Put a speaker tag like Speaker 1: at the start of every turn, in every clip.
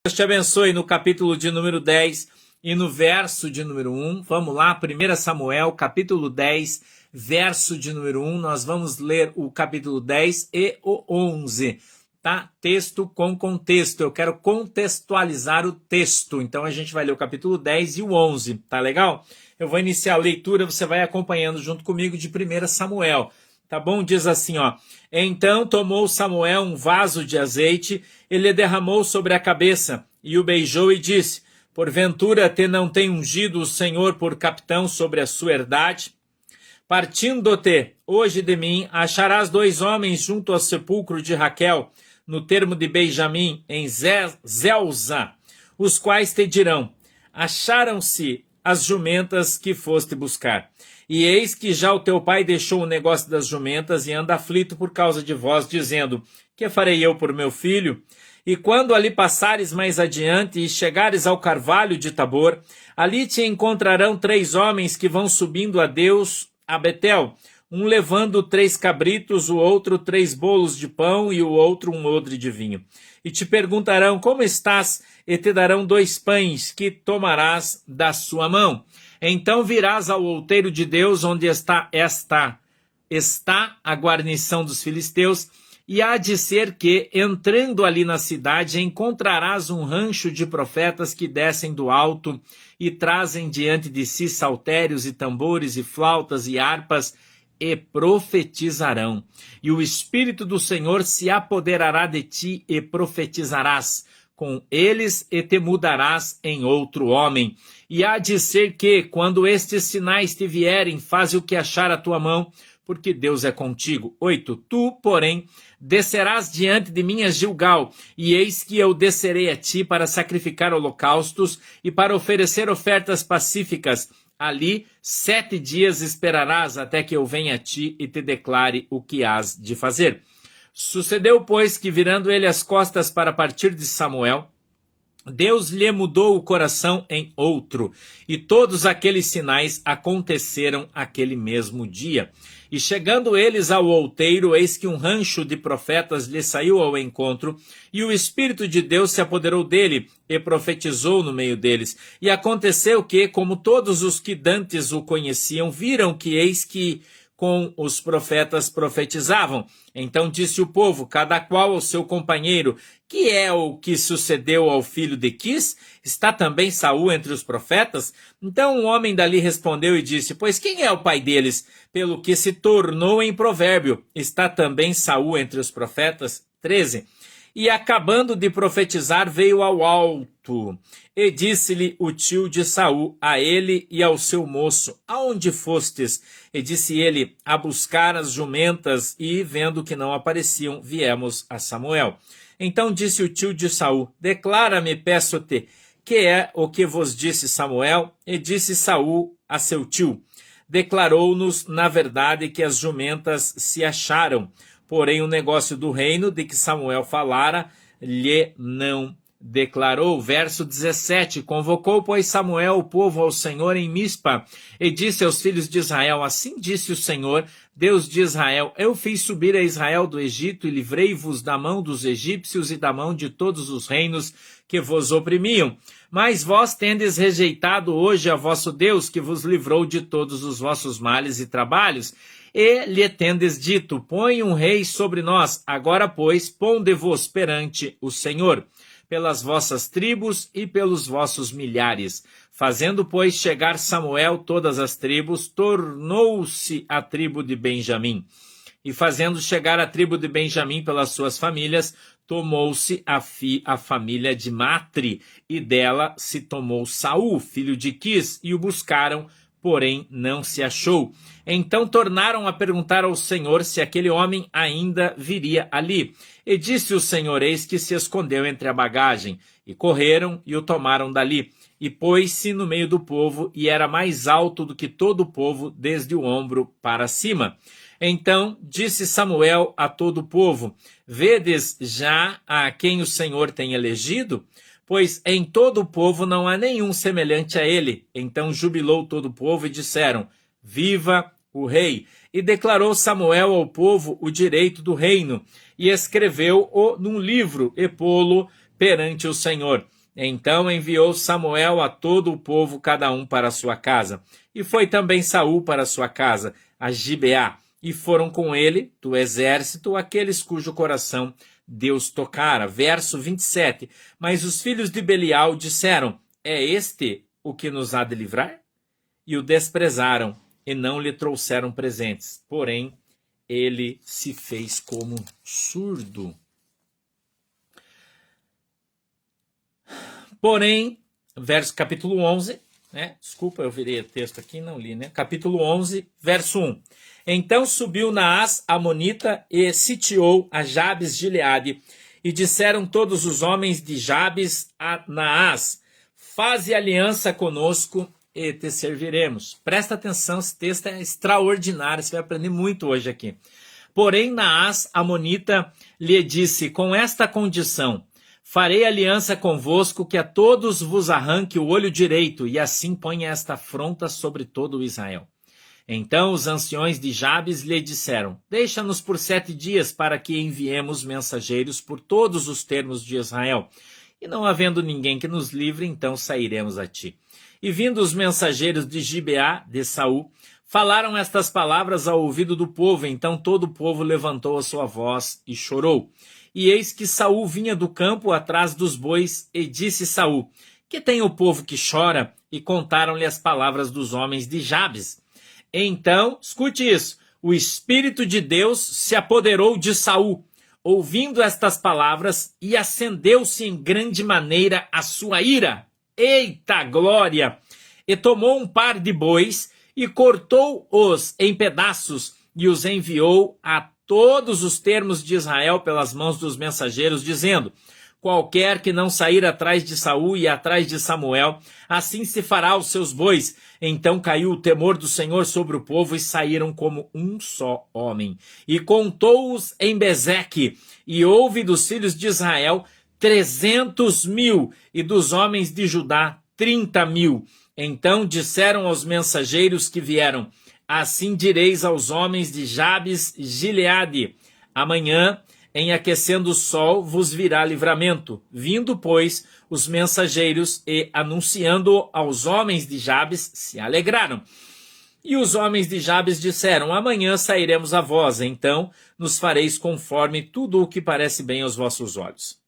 Speaker 1: Deus te abençoe no capítulo de número 10 e no verso de número 1. Vamos lá, 1 Samuel, capítulo 10, verso de número 1. Nós vamos ler o capítulo 10 e o 11, tá? Texto com contexto. Eu quero contextualizar o texto. Então a gente vai ler o capítulo 10 e o 11, tá legal? Eu vou iniciar a leitura, você vai acompanhando junto comigo de 1 Samuel. Tá bom? Diz assim, ó. Então tomou Samuel um vaso de azeite, ele derramou sobre a cabeça, e o beijou e disse: porventura te não tem ungido o Senhor por capitão sobre a sua herdade? Partindo-te hoje de mim, acharás 2 homens junto ao sepulcro de Raquel, no termo de Benjamim, em Zelza, os quais te dirão: acharam-se as jumentas que foste buscar. E eis que já o teu pai deixou o negócio das jumentas e anda aflito por causa de vós, dizendo: que farei eu por meu filho? E quando ali passares mais adiante e chegares ao carvalho de Tabor, ali te encontrarão 3 homens que vão subindo a Deus a Betel, um levando 3 cabritos, o outro 3 bolos de pão e o outro um odre de vinho. E te perguntarão: como estás? E te darão 2 pães que tomarás da sua mão. Então virás ao outeiro de Deus, onde está a guarnição dos filisteus, e há de ser que, entrando ali na cidade, encontrarás um rancho de profetas que descem do alto e trazem diante de si saltérios e tambores e flautas e harpas, e profetizarão. E o Espírito do Senhor se apoderará de ti e profetizarás com eles e te mudarás em outro homem. E há de ser que, quando estes sinais te vierem, faze o que achar a tua mão, porque Deus é contigo. 8. Tu, porém, descerás diante de mim a Gilgal, e eis que eu descerei a ti para sacrificar holocaustos e para oferecer ofertas pacíficas. Ali 7 dias esperarás até que eu venha a ti e te declare o que hás de fazer. Sucedeu, pois, que virando ele as costas para partir de Samuel, Deus lhe mudou o coração em outro, e todos aqueles sinais aconteceram aquele mesmo dia. E chegando eles ao outeiro, eis que um rancho de profetas lhe saiu ao encontro, e o Espírito de Deus se apoderou dele, e profetizou no meio deles. E aconteceu que, como todos os que dantes o conheciam, viram que eis que com os profetas profetizavam. Então disse o povo, cada qual ao seu companheiro: que é o que sucedeu ao filho de Quis? Está também Saul entre os profetas? Então um homem dali respondeu e disse: pois quem é o pai deles? Pelo que se tornou em provérbio: está também Saul entre os profetas? 13. E acabando de profetizar, veio ao alto, e disse-lhe o tio de Saul, a ele e ao seu moço: aonde fostes? E disse ele: a buscar as jumentas, e vendo que não apareciam, viemos a Samuel. Então disse o tio de Saul: declara-me, peço-te, que é o que vos disse Samuel? E disse Saul a seu tio: declarou-nos, na verdade, que as jumentas se acharam. Porém, o negócio do reino de que Samuel falara, lhe não declarou. Verso 17. Convocou, pois, Samuel o povo ao Senhor em Mispa, e disse aos filhos de Israel: assim disse o Senhor, Deus de Israel: eu fiz subir a Israel do Egito, e livrei-vos da mão dos egípcios e da mão de todos os reinos que vos oprimiam. Mas vós tendes rejeitado hoje a vosso Deus, que vos livrou de todos os vossos males e trabalhos. E lhe tendes dito: põe um rei sobre nós. Agora, pois, ponde-vos perante o Senhor, pelas vossas tribos e pelos vossos milhares. Fazendo, pois, chegar Samuel todas as tribos, tornou-se a tribo de Benjamim. E fazendo chegar a tribo de Benjamim pelas suas famílias, tomou-se a família de Matri, e dela se tomou Saul, filho de Quis, e o buscaram, porém não se achou. Então tornaram a perguntar ao Senhor se aquele homem ainda viria ali. E disse o Senhor: eis que se escondeu entre a bagagem. E correram e o tomaram dali. E pôs-se no meio do povo, e era mais alto do que todo o povo, desde o ombro para cima. Então disse Samuel a todo o povo: vedes já a quem o Senhor tem elegido? Pois em todo o povo não há nenhum semelhante a ele. Então jubilou todo o povo e disseram: viva o rei! E declarou Samuel ao povo o direito do reino, e escreveu-o num livro e pô-lo perante o Senhor. Então enviou Samuel a todo o povo, cada um para a sua casa. E foi também Saul para a sua casa, a Gibeá. E foram com ele, do exército, aqueles cujo coração Deus tocara. Verso 27. Mas os filhos de Belial disseram: é este o que nos há de livrar? E o desprezaram, e não lhe trouxeram presentes. Porém, ele se fez como surdo. Porém, capítulo 11, né? Desculpa, eu virei o texto aqui, não li, né? Capítulo 11, verso 1. Então subiu Naás, amonita, e sitiou a Jabes de Gileade. E disseram todos os homens de Jabes a Naás: faze aliança conosco e te serviremos. Presta atenção, esse texto é extraordinário, você vai aprender muito hoje aqui. Porém, Naás, amonita, lhe disse: com esta condição: farei aliança convosco, que a todos vos arranque o olho direito, e assim ponha esta afronta sobre todo o Israel. Então os anciões de Jabes lhe disseram: deixa-nos por 7 dias, para que enviemos mensageiros por todos os termos de Israel. E não havendo ninguém que nos livre, então sairemos a ti. E vindo os mensageiros de Gibeá, de Saul, falaram estas palavras ao ouvido do povo. Então todo o povo levantou a sua voz e chorou. E eis que Saul vinha do campo atrás dos bois, e disse Saul: que tem o povo que chora? E contaram-lhe as palavras dos homens de Jabes. Então, escute isso, o Espírito de Deus se apoderou de Saul, ouvindo estas palavras, e acendeu-se em grande maneira a sua ira. Eita glória! E tomou um par de bois, e cortou-os em pedaços, e os enviou a todos os termos de Israel pelas mãos dos mensageiros, dizendo: qualquer que não sair atrás de Saul e atrás de Samuel, assim se fará aos seus bois. Então caiu o temor do Senhor sobre o povo, e saíram como um só homem. E contou-os em Bezeque, e houve dos filhos de Israel 300.000, e dos homens de Judá 30.000. Então disseram aos mensageiros que vieram: assim direis aos homens de Jabes Gileade: amanhã, em aquecendo o sol, vos virá livramento. Vindo, pois, os mensageiros e anunciando aos homens de Jabes, se alegraram. E os homens de Jabes disseram: amanhã sairemos a vós, então nos fareis conforme tudo o que parece bem aos vossos olhos.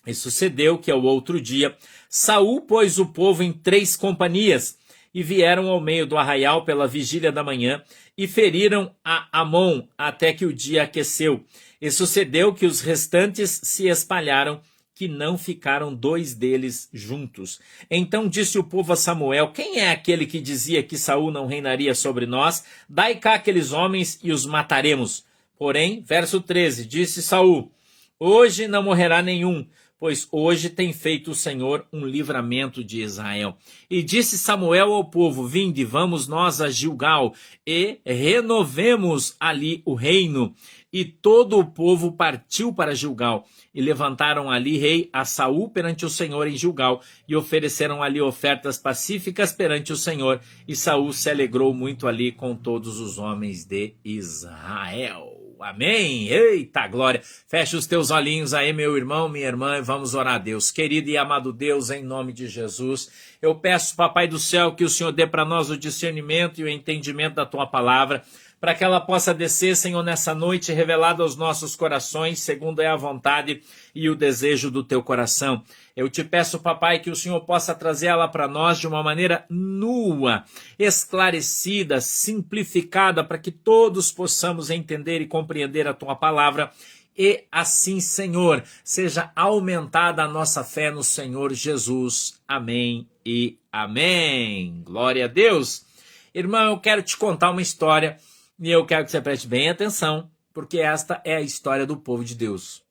Speaker 1: E sucedeu que ao outro dia Saul pôs o povo em 3 companhias, e vieram ao meio do arraial pela vigília da manhã, e feriram a Amon até que o dia aqueceu. E sucedeu que os restantes se espalharam, que não ficaram 2 deles juntos. Então disse o povo a Samuel: quem é aquele que dizia que Saul não reinaria sobre nós? Dai cá aqueles homens e os mataremos. Porém, verso 13, disse Saul: hoje não morrerá nenhum, pois hoje tem feito o Senhor um livramento de Israel. E disse Samuel ao povo: vinde, vamos nós a Gilgal, e renovemos ali o reino. E todo o povo partiu para Gilgal, e levantaram ali rei a Saul perante o Senhor em Gilgal, e ofereceram ali ofertas pacíficas perante o Senhor. E Saul se alegrou muito ali com todos os homens de Israel. Amém? Eita glória! Feche os teus olhinhos aí, meu irmão, minha irmã, e vamos orar a Deus. Querido e amado Deus, em nome de Jesus, eu peço, Papai do céu, que o Senhor dê para nós o discernimento e o entendimento da tua palavra, para que ela possa descer, Senhor, nessa noite, revelada aos nossos corações, segundo é a vontade e o desejo do teu coração. Eu te peço, Papai, que o Senhor possa trazer ela para nós de uma maneira nua, esclarecida, simplificada, para que todos possamos entender e compreender a tua palavra. E assim, Senhor, seja aumentada a nossa fé no Senhor Jesus. Amém e amém. Glória a Deus. Irmão, eu quero te contar uma história, e eu quero que você preste bem atenção, porque esta é a história do povo de Deus.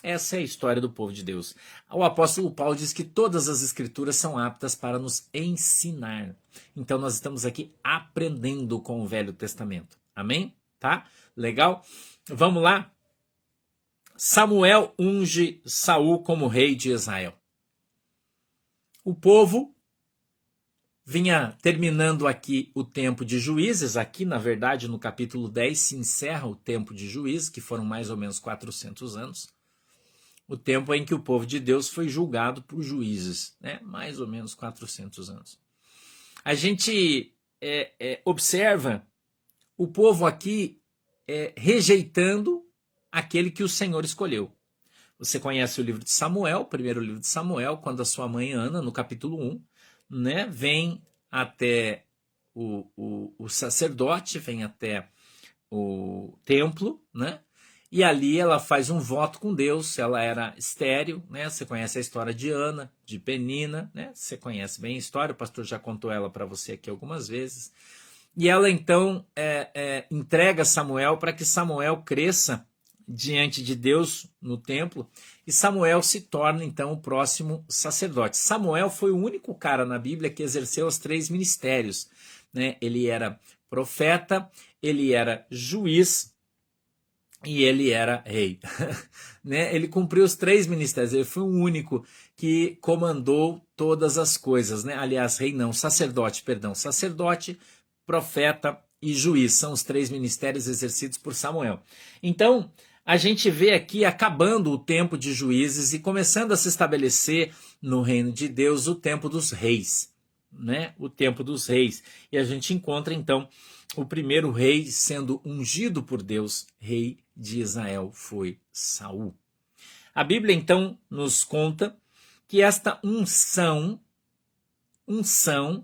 Speaker 1: Essa é a história do povo de Deus. O apóstolo Paulo diz que todas as escrituras são aptas para nos ensinar. Então nós estamos aqui aprendendo com o Velho Testamento. Amém? Tá? Legal? Vamos lá? Samuel unge Saul como rei de Israel. O povo vinha terminando aqui o tempo de juízes. Aqui, na verdade, no capítulo 10, se encerra o tempo de juízes, que foram mais ou menos 400 anos. o tempo em que o povo de Deus foi julgado por juízes, né? Mais ou menos 400 anos. A gente observa o povo aqui rejeitando aquele que o Senhor escolheu. Você conhece o livro de Samuel, o primeiro livro de Samuel, quando a sua mãe Ana, no capítulo 1, né, vem até o sacerdote, vem até o templo, né? E ali ela faz um voto com Deus. Ela era estéril, né? Você conhece a história de Ana, de Penina, né? Você conhece bem a história, o pastor já contou ela para você aqui algumas vezes. E ela então entrega Samuel para que Samuel cresça diante de Deus no templo, e Samuel se torna então o próximo sacerdote. Samuel foi o único cara na Bíblia que exerceu os 3 ministérios, né? Ele era profeta, ele era juiz e ele era rei. Né? Ele cumpriu os 3 ministérios, ele foi o único que comandou todas as coisas, né? Aliás, rei não, sacerdote, profeta e juiz, são os 3 ministérios exercidos por Samuel. Então, a gente vê aqui acabando o tempo de juízes e começando a se estabelecer no reino de Deus o tempo dos reis, né? O tempo dos reis. E a gente encontra então o primeiro rei sendo ungido por Deus, rei de Israel, foi Saul. A Bíblia então nos conta que esta unção,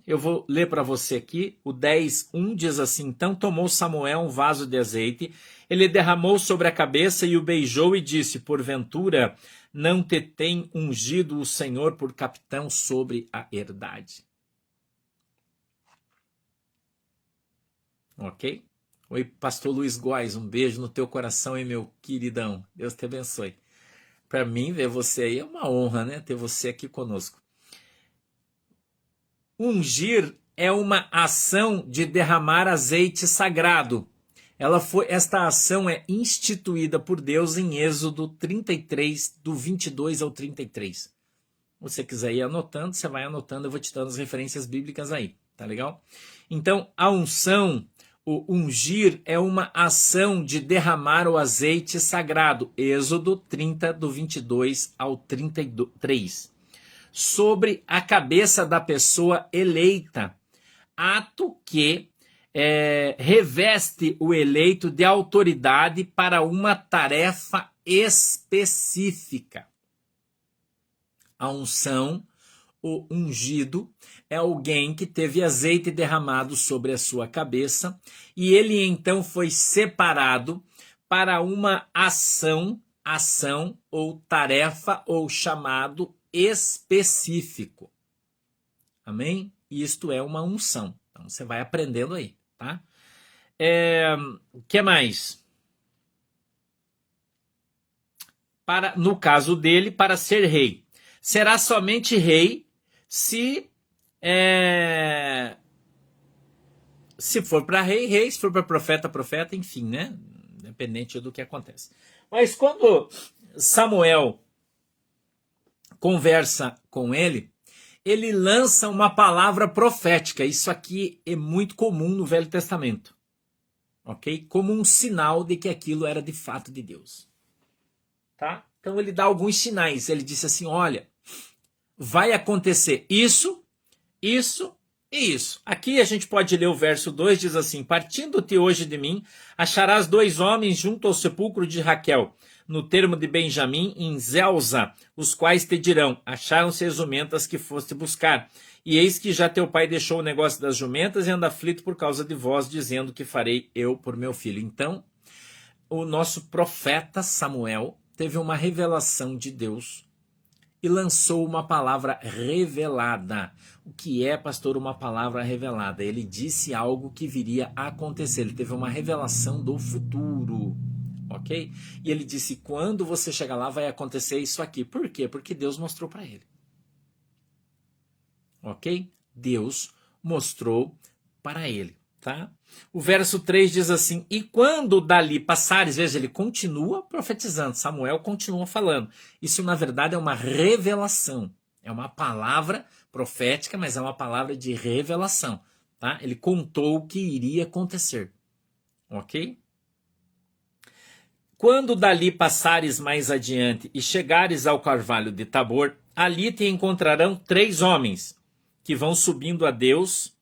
Speaker 1: eu vou ler para você aqui, o 10:1 diz assim: então tomou Samuel um vaso de azeite, ele derramou sobre a cabeça e o beijou e disse: porventura não te tem ungido o Senhor por capitão sobre a herdade. Ok? Oi, pastor Luiz Góes, um beijo no teu coração e meu queridão. Deus te abençoe. Para mim, ver você aí é uma honra, né? Ter você aqui conosco. Ungir é uma ação de derramar azeite sagrado. Esta ação é instituída por Deus em Êxodo 33, do 22 ao 33. Se você quiser ir anotando, você vai anotando, eu vou te dando as referências bíblicas aí, tá legal? Então, a unção, o ungir, é uma ação de derramar o azeite sagrado. Êxodo 30, do 22 ao 33. Sobre a cabeça da pessoa eleita, ato que reveste o eleito de autoridade para uma tarefa específica. A unção, o ungido, é alguém que teve azeite derramado sobre a sua cabeça e ele então foi separado para uma ação ou tarefa ou chamado específico. Amém? Isto é uma unção. Então você vai aprendendo aí, tá? O que mais? No caso dele, para ser rei. Será somente rei se for para rei, se for para profeta, enfim, né? Independente do que acontece. Mas quando Samuel conversa com ele, ele lança uma palavra profética. Isso aqui é muito comum no Velho Testamento, ok? Como um sinal de que aquilo era de fato de Deus, tá? Então ele dá alguns sinais. Ele disse assim: olha, vai acontecer isso, isso e isso. Aqui a gente pode ler o verso 2, diz assim: partindo-te hoje de mim, acharás 2 homens junto ao sepulcro de Raquel, no termo de Benjamim, em Zelza, os quais te dirão: acharam-se as jumentas que foste buscar. E eis que já teu pai deixou o negócio das jumentas e anda aflito por causa de vós, dizendo: que farei eu por meu filho? Então, o nosso profeta Samuel teve uma revelação de Deus e lançou uma palavra revelada. O que é, pastor, uma palavra revelada? Ele disse algo que viria a acontecer. Ele teve uma revelação do futuro. Ok? E ele disse: quando você chegar lá vai acontecer isso aqui. Por quê? Porque Deus mostrou para ele. Ok? Deus mostrou para ele. Tá? O verso 3 diz assim: e quando dali passares, veja, ele continua profetizando, Samuel continua falando. Isso na verdade é uma revelação. É uma palavra profética, mas é uma palavra de revelação. Tá? Ele contou o que iria acontecer. Ok? Quando dali passares mais adiante e chegares ao carvalho de Tabor, ali te encontrarão 3 homens que vão subindo a Deus,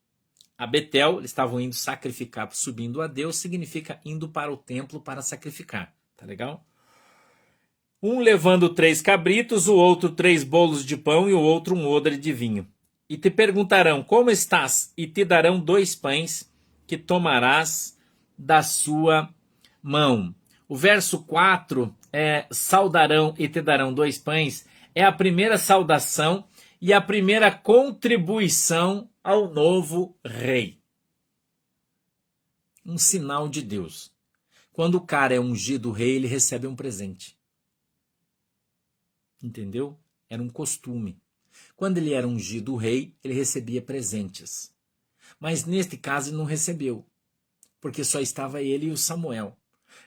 Speaker 1: a Betel. Eles estavam indo sacrificar. Subindo a Deus significa indo para o templo para sacrificar. Tá legal? Um levando 3 cabritos, o outro 3 bolos de pão e o outro um odre de vinho. E te perguntarão, como estás? E te darão 2 pães que tomarás da sua mão. O verso 4 é saudarão e te darão 2 pães. É a primeira saudação e a primeira contribuição ao novo rei. Um sinal de Deus. Quando o cara é ungido rei, ele recebe um presente. Entendeu? Era um costume. Quando ele era ungido rei, ele recebia presentes. Mas neste caso ele não recebeu, porque só estava ele e o Samuel.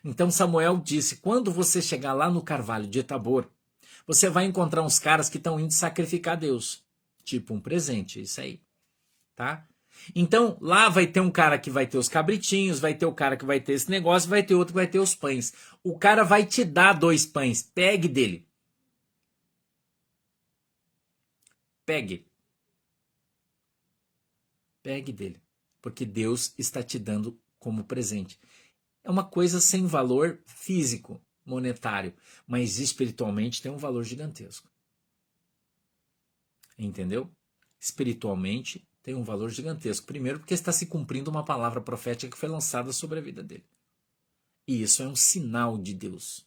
Speaker 1: Então Samuel disse, quando você chegar lá no carvalho de Tabor, você vai encontrar uns caras que estão indo sacrificar a Deus. Tipo um presente, isso aí. Tá? Então lá vai ter um cara que vai ter os cabritinhos, vai ter o cara que vai ter esse negócio, vai ter outro que vai ter os pães. O cara vai te dar 2 pães, pegue dele. Pegue. Pegue dele. Porque Deus está te dando como presente. É uma coisa sem valor físico, monetário, mas espiritualmente tem um valor gigantesco. Entendeu? Espiritualmente tem um valor gigantesco. Primeiro porque está se cumprindo uma palavra profética que foi lançada sobre a vida dele. E isso é um sinal de Deus.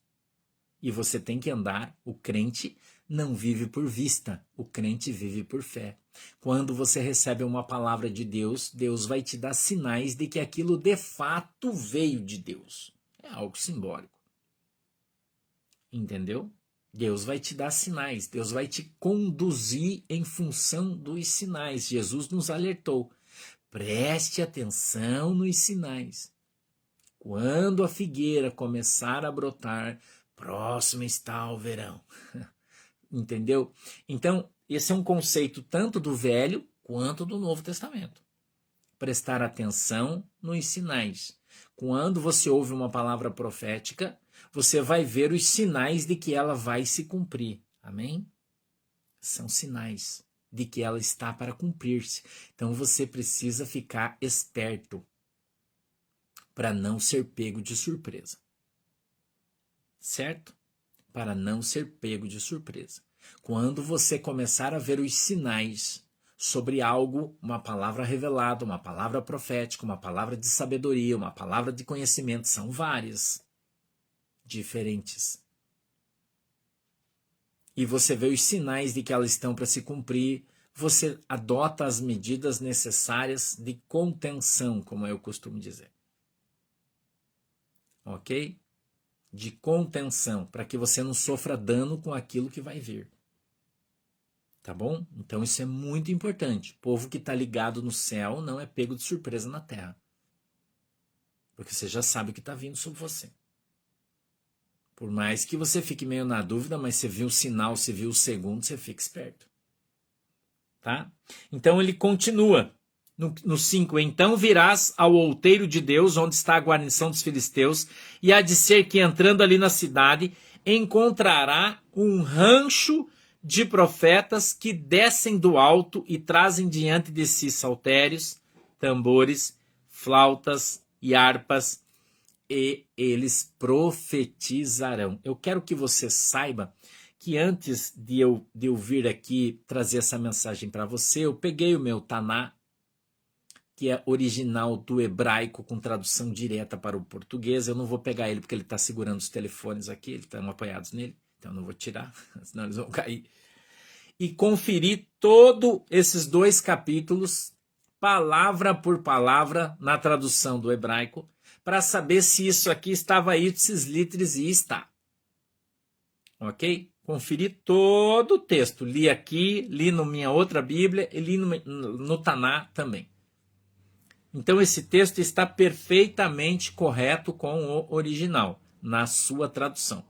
Speaker 1: E você tem que andar, o crente não vive por vista, o crente vive por fé. Quando você recebe uma palavra de Deus, Deus vai te dar sinais de que aquilo de fato veio de Deus. É algo simbólico. Entendeu? Deus vai te dar sinais, Deus vai te conduzir em função dos sinais. Jesus nos alertou. Preste atenção nos sinais. Quando a figueira começar a brotar, próximo está o verão. Entendeu? Então, esse é um conceito tanto do Velho quanto do Novo Testamento. Prestar atenção nos sinais. Quando você ouve uma palavra profética, você vai ver os sinais de que ela vai se cumprir. Amém? São sinais de que ela está para cumprir-se. Então você precisa ficar esperto para não ser pego de surpresa. Certo? Para não ser pego de surpresa. Quando você começar a ver os sinais sobre algo, uma palavra revelada, uma palavra profética, uma palavra de sabedoria, uma palavra de conhecimento, são várias, diferentes. E você vê os sinais de que elas estão para se cumprir, você adota as medidas necessárias de contenção, como eu costumo dizer. Ok? De contenção, para que você não sofra dano com aquilo que vai vir. Tá bom? Então isso é muito importante. O povo que está ligado no céu não é pego de surpresa na terra. Porque você já sabe o que está vindo sobre você. Por mais que você fique meio na dúvida, mas você viu o sinal, você viu o segundo, você fica esperto. Tá? Então ele continua. No 5, então virás ao outeiro de Deus, onde está a guarnição dos filisteus, e há de ser que entrando ali na cidade, encontrará um rancho de profetas que descem do alto e trazem diante de si saltérios, tambores, flautas e harpas, e eles profetizarão. Eu quero que você saiba que antes de eu vir aqui trazer essa mensagem para você, eu peguei o meu Taná, que é original do hebraico com tradução direta para o português. Eu não vou pegar ele porque ele está segurando os telefones aqui, eles estão apoiados nele, então eu não vou tirar, senão eles vão cair. E conferi todos esses 2 capítulos, palavra por palavra, na tradução do hebraico, para saber se isso aqui estava ipsis literis, e está. Ok? Conferi todo o texto. Li aqui, li na minha outra Bíblia e li no Taná também. Então esse texto está perfeitamente correto com o original, na sua tradução.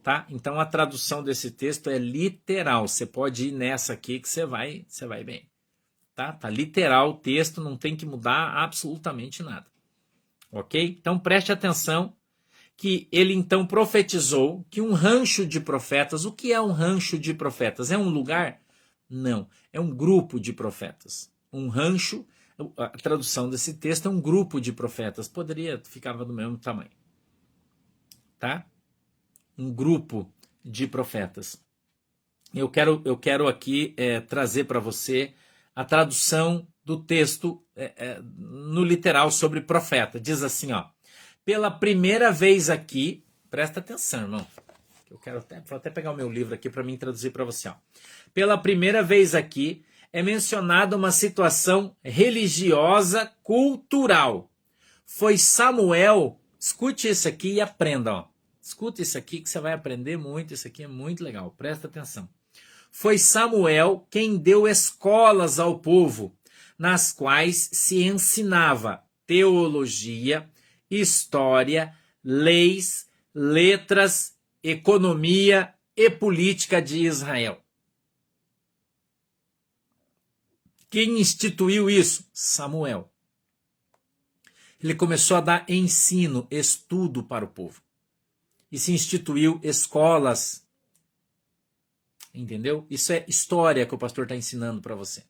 Speaker 1: Tá? Então a tradução desse texto é literal. Você pode ir nessa aqui que você vai bem. Tá? Tá literal o texto, não tem que mudar absolutamente nada. Ok? Então preste atenção que ele então profetizou que um rancho de profetas, o que é um rancho de profetas? É um lugar? Não, é um grupo de profetas. Um rancho, a tradução desse texto é um grupo de profetas, ficava do mesmo tamanho, tá? Um grupo de profetas. Eu quero aqui trazer para você a tradução do texto no literal sobre profeta. Diz assim, ó: pela primeira vez aqui, presta atenção, irmão. Vou até pegar o meu livro aqui para mim traduzir para você. Ó. Pela primeira vez aqui é mencionada uma situação religiosa cultural. Foi Samuel, escute isso aqui e aprenda. Ó. Escute isso aqui que você vai aprender muito, isso aqui é muito legal, presta atenção. Foi Samuel quem deu escolas ao povo, nas quais se ensinava teologia, história, leis, letras, economia e política de Israel. Quem instituiu isso? Samuel. Ele começou a dar ensino, estudo para o povo. E se instituiu escolas. Entendeu? Isso é história que o pastor está ensinando para você.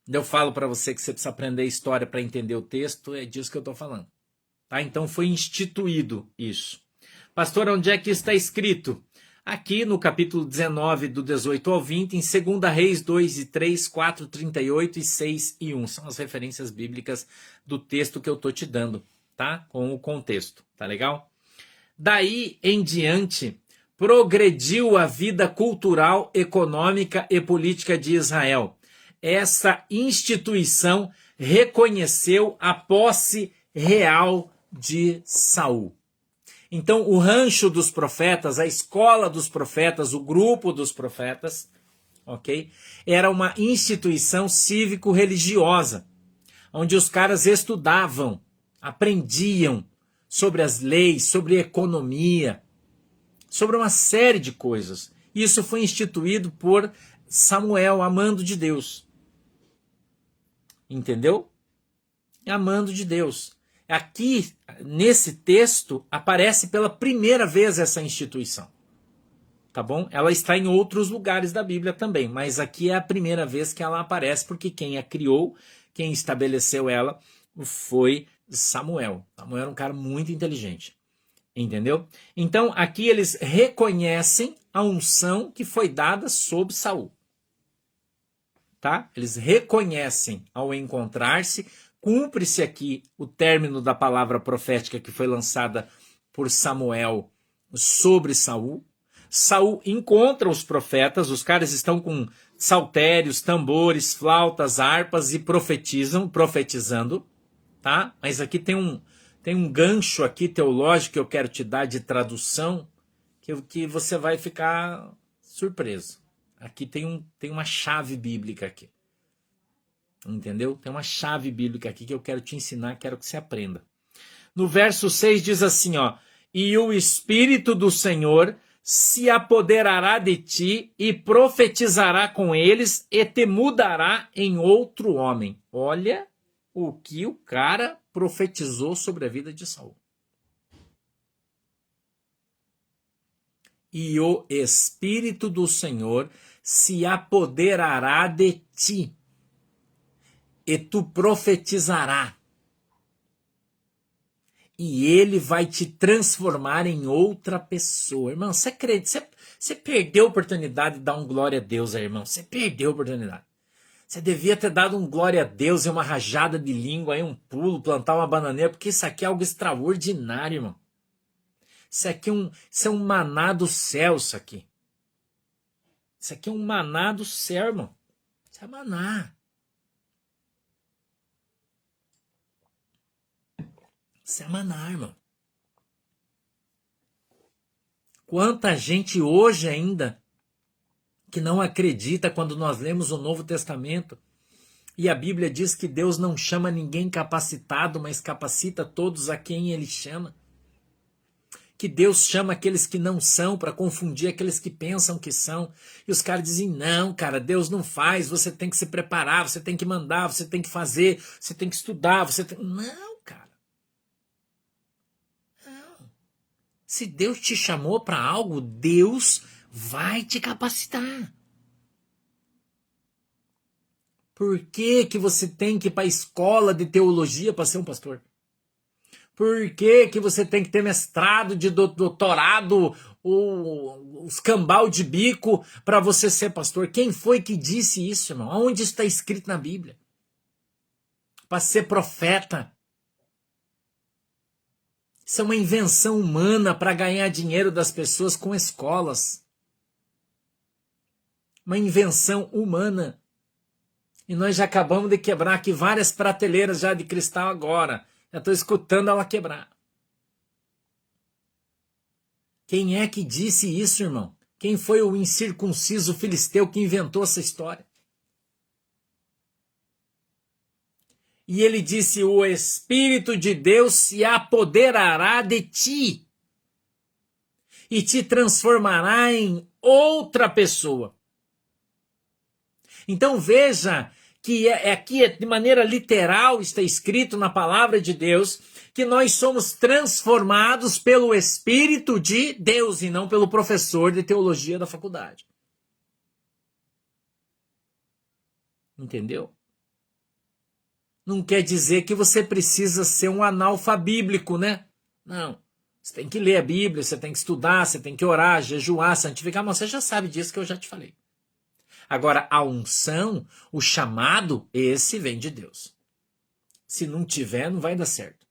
Speaker 1: Eu falo para você que você precisa aprender história para entender o texto, é disso que eu estou falando. Tá? Então foi instituído isso. Pastor, onde é que está escrito? Aqui no capítulo 19, do 18 ao 20, em 2 Reis 2 e 3, 4, 38 e 6 e 1. São as referências bíblicas do texto que eu estou te dando, tá? Com o contexto, tá legal? Daí em diante, progrediu a vida cultural, econômica e política de Israel. Essa instituição reconheceu a posse real de Saul. Então, o rancho dos profetas, a escola dos profetas, o grupo dos profetas, ok? Era uma instituição cívico-religiosa, onde os caras estudavam, aprendiam sobre as leis, sobre economia, sobre uma série de coisas. Isso foi instituído por Samuel, amando de Deus. Entendeu? Amando de Deus. Aqui, nesse texto, aparece pela primeira vez essa instituição. Tá bom? Ela está em outros lugares da Bíblia também, mas aqui é a primeira vez que ela aparece, porque quem a criou, quem estabeleceu ela, foi Samuel. Samuel era um cara muito inteligente. Entendeu? Então, aqui eles reconhecem a unção que foi dada sobre Saul. Tá? Eles reconhecem ao encontrar-se. Cumpre-se aqui o término da palavra profética que foi lançada por Samuel sobre Saul. Saul encontra os profetas, os caras estão com saltérios, tambores, flautas, harpas e profetizando, tá? Mas aqui tem um gancho aqui teológico que eu quero te dar de tradução que você vai ficar surpreso. Aqui tem uma chave bíblica aqui. Entendeu? Tem uma chave bíblica aqui que eu quero te ensinar, quero que você aprenda. No verso 6 diz assim, ó: e o Espírito do Senhor se apoderará de ti e profetizará com eles e te mudará em outro homem. Olha o que o cara profetizou sobre a vida de Saul. E o Espírito do Senhor se apoderará de ti e tu profetizarás. E ele vai te transformar em outra pessoa. Irmão, você acredita? Você perdeu a oportunidade de dar um glória a Deus aí, irmão. Você perdeu a oportunidade. Você devia ter dado um glória a Deus e uma rajada de língua, aí um pulo, plantar uma bananeira, porque isso aqui é algo extraordinário, irmão. Isso é um maná do céu, isso aqui. Isso aqui é um maná do céu, irmão. Isso é maná. Isso é maná, irmão. Quanta gente hoje ainda que não acredita quando nós lemos o Novo Testamento e a Bíblia diz que Deus não chama ninguém capacitado, mas capacita todos a quem Ele chama. Que Deus chama aqueles que não são para confundir aqueles que pensam que são. E os caras dizem, não, cara, Deus não faz, você tem que se preparar, você tem que mandar, você tem que fazer, você tem que estudar, Não, cara. Não. Se Deus te chamou para algo, Deus vai te capacitar. Por que que você tem que ir para a escola de teologia para ser um pastor? Por que que você tem que ter mestrado, de doutorado, os cambal de bico para você ser pastor? Quem foi que disse isso, irmão? Onde está escrito na Bíblia? Para ser profeta. Isso é uma invenção humana para ganhar dinheiro das pessoas com escolas. Uma invenção humana. E nós já acabamos de quebrar aqui várias prateleiras já de cristal agora. Já estou escutando ela quebrar. Quem é que disse isso, irmão? Quem foi o incircunciso filisteu que inventou essa história? E ele disse, o Espírito de Deus se apoderará de ti e te transformará em outra pessoa. Então veja que aqui de maneira literal está escrito na palavra de Deus que nós somos transformados pelo Espírito de Deus e não pelo professor de teologia da faculdade. Entendeu? Não quer dizer que você precisa ser um analfabíblico, né? Não. Você tem que ler a Bíblia, você tem que estudar, você tem que orar, jejuar, santificar, mas você já sabe disso que eu já te falei. Agora, a unção, o chamado, esse vem de Deus. Se não tiver, não vai dar certo.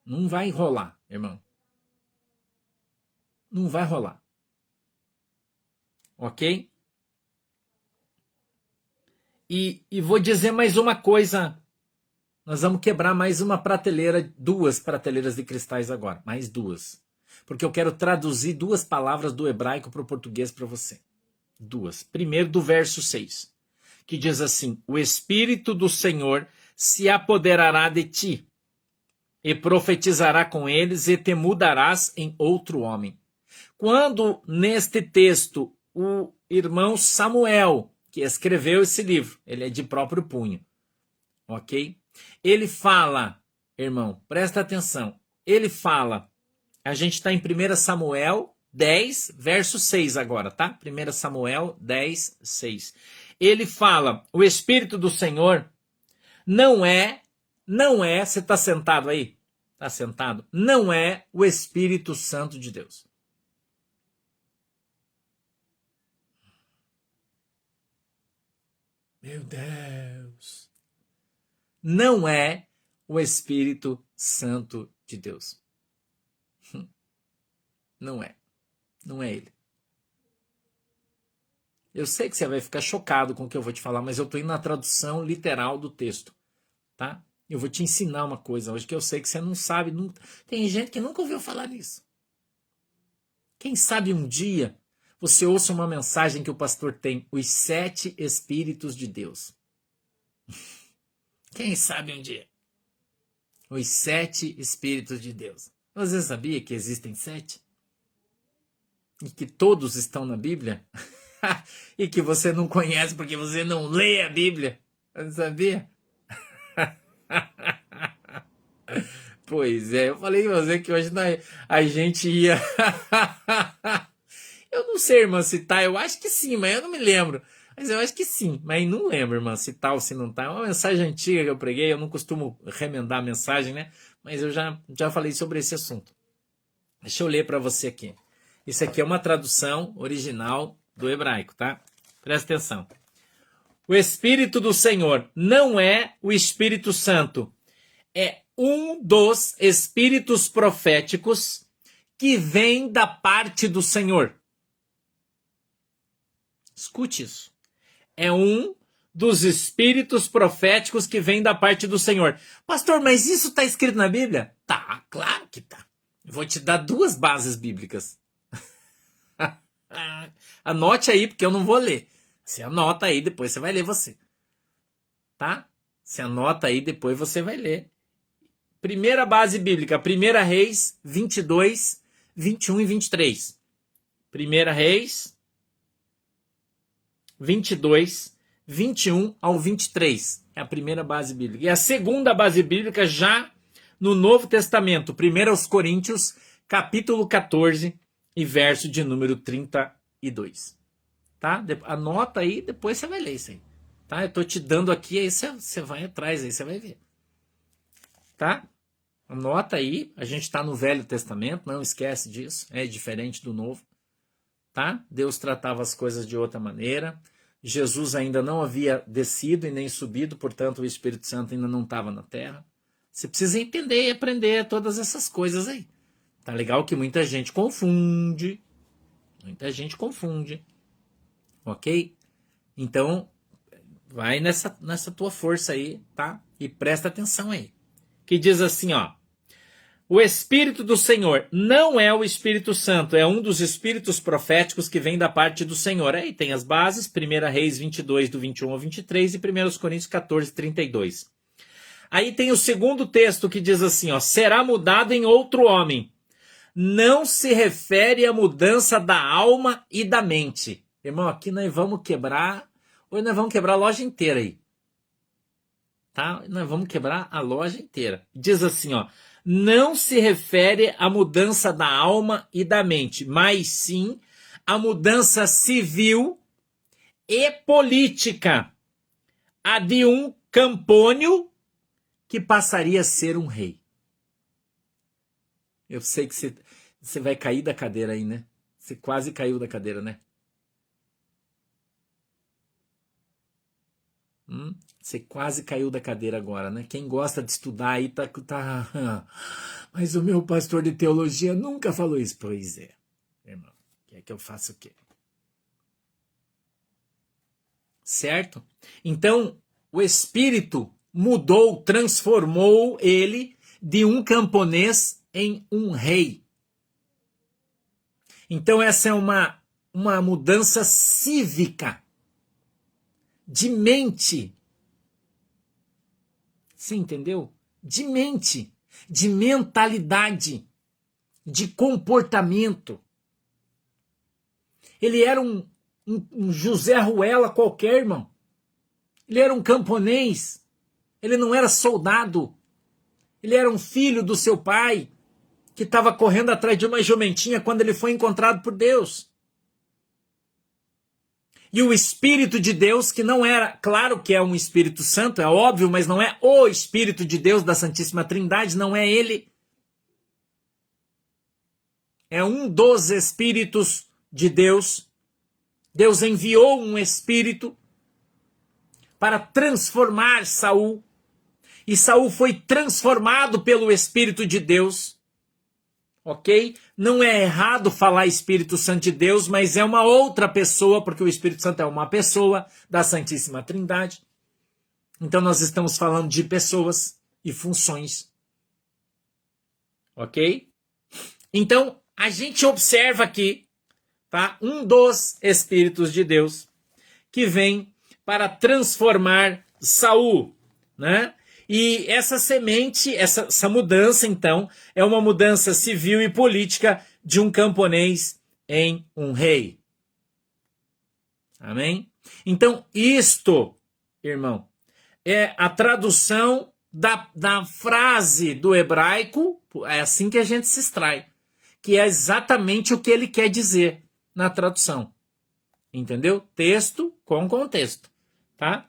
Speaker 1: Não vai rolar, irmão. Não vai rolar. Ok? E vou dizer mais uma coisa. Nós vamos quebrar mais uma prateleira, 2 prateleiras de cristais agora. Mais 2. Porque eu quero traduzir 2 palavras do hebraico para o português para você. 2. Primeiro do verso 6, que diz assim, o Espírito do Senhor se apoderará de ti, e profetizará com eles, e te mudarás em outro homem. Quando, neste texto, o irmão Samuel, que escreveu esse livro, ele é de próprio punho, ok? Ele fala, irmão, presta atenção, ele fala, a gente está em 1 Samuel 10, verso 6 agora, tá? 1 Samuel 10, 6. Ele fala, o Espírito do Senhor não é, você está sentado aí? Está sentado? Não é o Espírito Santo de Deus. Meu Deus. Não é o Espírito Santo de Deus. Não é. Não é ele. Eu sei que você vai ficar chocado com o que eu vou te falar, mas eu estou indo na tradução literal do texto, tá? Eu vou te ensinar uma coisa hoje que eu sei que você não sabe. Tem gente que nunca ouviu falar nisso. Quem sabe um dia você ouça uma mensagem que o pastor tem, os 7 Espíritos de Deus. Quem sabe um dia? Os 7 Espíritos de Deus. Você sabia que existem 7? E que todos estão na Bíblia? E que você não conhece porque você não lê a Bíblia? Você sabia? Pois é, eu falei pra você que hoje a gente ia... Eu não sei, irmã, se tá, eu acho que sim, mas eu não me lembro. Mas eu acho que sim, mas não lembro, irmã, se tá ou se não tá. É uma mensagem antiga que eu preguei, eu não costumo remendar a mensagem, né? Mas eu já falei sobre esse assunto. Deixa eu ler para você aqui. Isso aqui é uma tradução original do hebraico, tá? Presta atenção. O Espírito do Senhor não é o Espírito Santo. É um dos espíritos proféticos que vem da parte do Senhor. Escute isso. É um dos espíritos proféticos que vem da parte do Senhor. Pastor, mas isso está escrito na Bíblia? Tá, claro que tá. Vou te dar 2 bases bíblicas. Anote aí, porque eu não vou ler. Você anota aí, depois você vai ler você. Tá? Você anota aí, depois você vai ler. Primeira base bíblica, 1 Reis 22, 21 e 23. 1 Reis 22, 21 ao 23. É a primeira base bíblica. E a segunda base bíblica já no Novo Testamento, 1 Coríntios, capítulo 14 e verso de número 32. Tá? Anota aí, depois você vai ler isso aí. Tá? Eu estou te dando aqui, aí você vai atrás, aí você vai ver. Tá? Anota aí, a gente está no Velho Testamento, não esquece disso, é diferente do Novo. Tá? Deus tratava as coisas de outra maneira. Jesus ainda não havia descido e nem subido, portanto o Espírito Santo ainda não estava na terra. Você precisa entender e aprender todas essas coisas aí. Tá legal que muita gente confunde. Muita gente confunde. Ok? Então, vai nessa tua força aí, tá? E presta atenção aí. Que diz assim, ó. O Espírito do Senhor não é o Espírito Santo, é um dos espíritos proféticos que vem da parte do Senhor. Aí tem as bases, 1 Reis 22, do 21 ao 23 e 1 Coríntios 14, 32. Aí tem o segundo texto que diz assim, ó, será mudado em outro homem. Não se refere à mudança da alma e da mente. Irmão, aqui nós vamos quebrar, hoje nós vamos quebrar a loja inteira aí. Tá? Nós vamos quebrar a loja inteira. Diz assim, ó, não se refere à mudança da alma e da mente, mas sim à mudança civil e política, a de um Campônio que passaria a ser um rei. Eu sei que você vai cair da cadeira aí, né? Você quase caiu da cadeira, né? Você quase caiu da cadeira agora, né? Quem gosta de estudar aí tá... Mas o meu pastor de teologia nunca falou isso. Pois é, irmão. Quer que eu faça o quê? Certo? Então, o Espírito mudou, transformou ele de um camponês em um rei. Então, essa é uma mudança cívica, de mente. Você entendeu? De mente, de mentalidade, de comportamento. Ele era um José Ruela qualquer, irmão. Ele era um camponês. Ele não era soldado. Ele era um filho do seu pai que estava correndo atrás de uma jumentinha quando ele foi encontrado por Deus. E o Espírito de Deus, que não era, claro que é um Espírito Santo, é óbvio, mas não é o Espírito de Deus da Santíssima Trindade, não é ele. É um dos Espíritos de Deus. Deus enviou um Espírito para transformar Saul. E Saul foi transformado pelo Espírito de Deus. Ok? Não é errado falar Espírito Santo de Deus, mas é uma outra pessoa, porque o Espírito Santo é uma pessoa da Santíssima Trindade. Então nós estamos falando de pessoas e funções. Ok? Então a gente observa aqui, tá, um dos Espíritos de Deus que vem para transformar Saul, né? E essa semente, essa mudança, então, é uma mudança civil e política de um camponês em um rei. Amém? Então, isto, irmão, é a tradução da frase do hebraico, é assim que a gente se extrai, que é exatamente o que ele quer dizer na tradução. Entendeu? Texto com contexto, tá?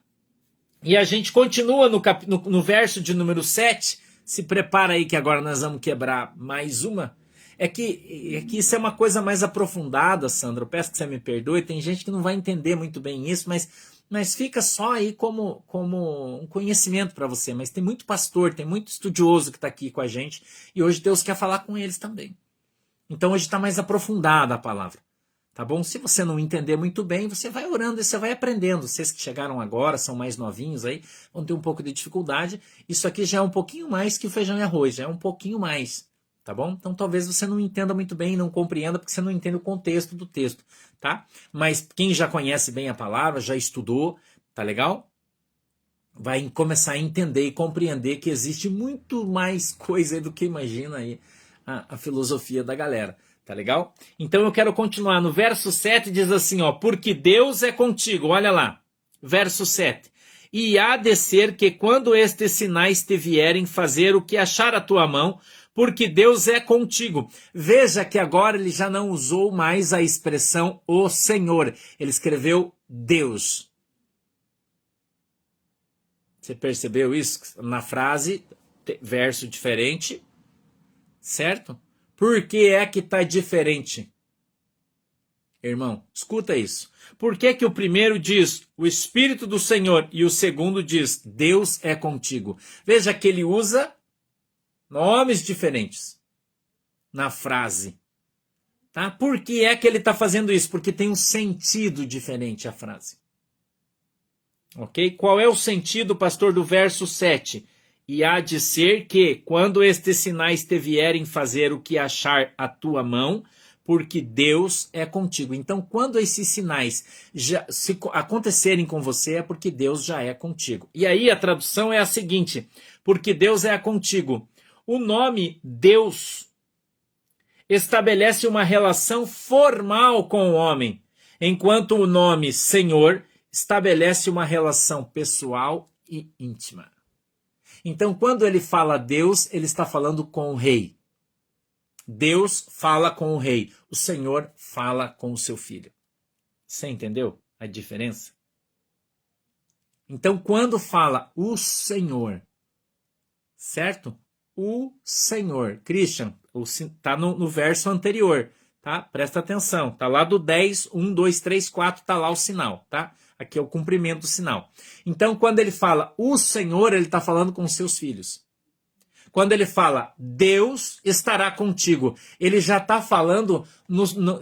Speaker 1: E a gente continua no verso de número 7, se prepara aí que agora nós vamos quebrar mais uma. É que isso é uma coisa mais aprofundada, Sandra, eu peço que você me perdoe, tem gente que não vai entender muito bem isso, mas fica só aí como um conhecimento para você, mas tem muito pastor, tem muito estudioso que está aqui com a gente, e hoje Deus quer falar com eles também. Então hoje está mais aprofundada a palavra. Tá bom? Se você não entender muito bem, você vai orando e você vai aprendendo. Vocês que chegaram agora, são mais novinhos aí, vão ter um pouco de dificuldade. Isso aqui já é um pouquinho mais que o feijão e arroz, já é um pouquinho mais, tá bom? Então talvez você não entenda muito bem, não compreenda, porque você não entende o contexto do texto, tá? Mas quem já conhece bem a palavra, já estudou, tá legal? Vai começar a entender e compreender que existe muito mais coisa do que imagina aí a filosofia da galera. Tá legal? Então eu quero continuar. No verso 7 diz assim, ó, porque Deus é contigo. Olha lá, verso 7. E há de ser que quando estes sinais te vierem fazer o que achar a tua mão, porque Deus é contigo. Veja que agora ele já não usou mais a expressão o Senhor. Ele escreveu Deus. Você percebeu isso? Na frase, verso diferente, certo? Por que é que está diferente? Irmão, escuta isso. Por que que o primeiro diz o Espírito do Senhor e o segundo diz Deus é contigo? Veja que ele usa nomes diferentes na frase. Tá? Por que é que ele está fazendo isso? Porque tem um sentido diferente a frase. Ok? Qual é o sentido, pastor, do verso 7? E há de ser que, quando estes sinais te vierem fazer o que achar a tua mão, porque Deus é contigo. Então, quando esses sinais se acontecerem com você, é porque Deus já é contigo. E aí a tradução é a seguinte: porque Deus é contigo. O nome Deus estabelece uma relação formal com o homem, enquanto o nome Senhor estabelece uma relação pessoal e íntima. Então, quando ele fala Deus, ele está falando com o rei. Deus fala com o rei. O Senhor fala com o seu filho. Você entendeu a diferença? Então, quando fala o Senhor, certo? O Senhor. Christian, está no verso anterior, tá? Presta atenção. Está lá do 10, 1, 2, 3, 4, está lá o sinal, tá? Aqui é o cumprimento do sinal. Então, quando ele fala o Senhor, ele está falando com os seus filhos. Quando ele fala Deus estará contigo, ele já está falando,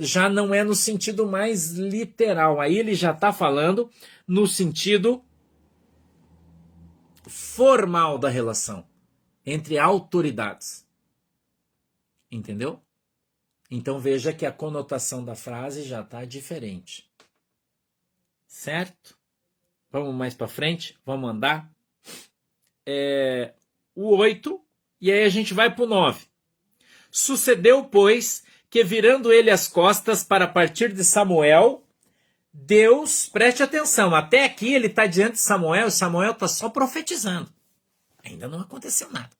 Speaker 1: já não é no sentido mais literal. Aí ele já está falando no sentido formal da relação entre autoridades. Entendeu? Então veja que a conotação da frase já está diferente. Certo? Vamos mais para frente? Vamos andar? O 8, e aí a gente vai para o 9. Sucedeu, pois, que virando ele as costas para partir de Samuel, Deus, preste atenção, até aqui ele está diante de Samuel, e Samuel está só profetizando. Ainda não aconteceu nada.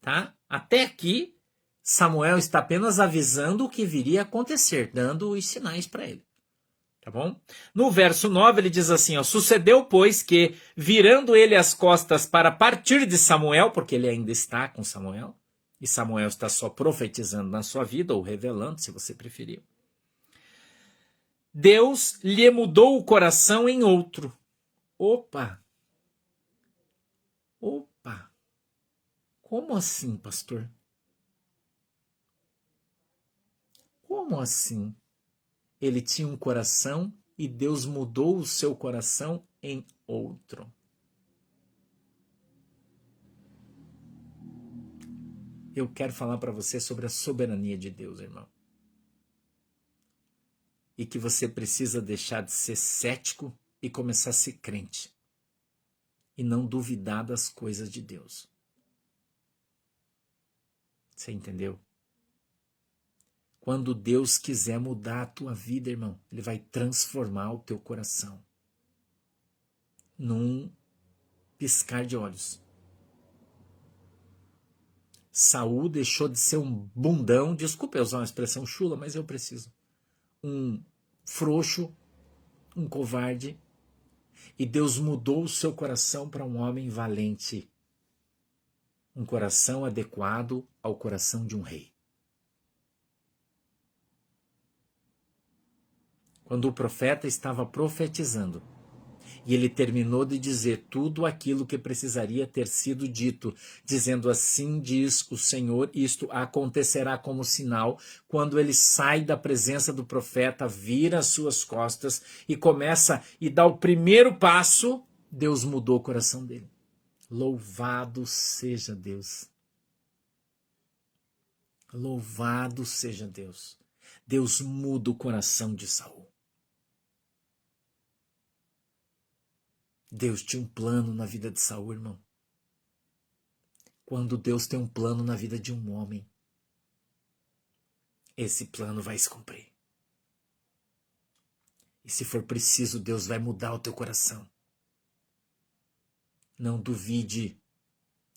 Speaker 1: Tá? Até aqui, Samuel está apenas avisando o que viria a acontecer, dando os sinais para ele. Tá bom? No verso 9 ele diz assim, ó, sucedeu, pois, que, virando ele as costas para partir de Samuel, porque ele ainda está com Samuel, e Samuel está só profetizando na sua vida, ou revelando, se você preferir, Deus lhe mudou o coração em outro. Opa! Como assim, pastor? Como assim? Ele tinha um coração e Deus mudou o seu coração em outro. Eu quero falar para você sobre a soberania de Deus, irmão. E que você precisa deixar de ser cético e começar a ser crente. E não duvidar das coisas de Deus. Você entendeu? Quando Deus quiser mudar a tua vida, irmão, Ele vai transformar o teu coração. Num piscar de olhos. Saul deixou de ser um bundão, desculpa eu usar uma expressão chula, mas eu preciso. Um frouxo, um covarde. E Deus mudou o seu coração para um homem valente. Um coração adequado ao coração de um rei. Quando o profeta estava profetizando, e ele terminou de dizer tudo aquilo que precisaria ter sido dito, dizendo assim diz o Senhor, isto acontecerá como sinal, quando ele sai da presença do profeta, vira as suas costas e começa e dá o primeiro passo, Deus mudou o coração dele. Louvado seja Deus. Louvado seja Deus. Deus muda o coração de Saul. Deus tinha um plano na vida de Saul, irmão. Quando Deus tem um plano na vida de um homem, esse plano vai se cumprir. E se for preciso, Deus vai mudar o teu coração. Não duvide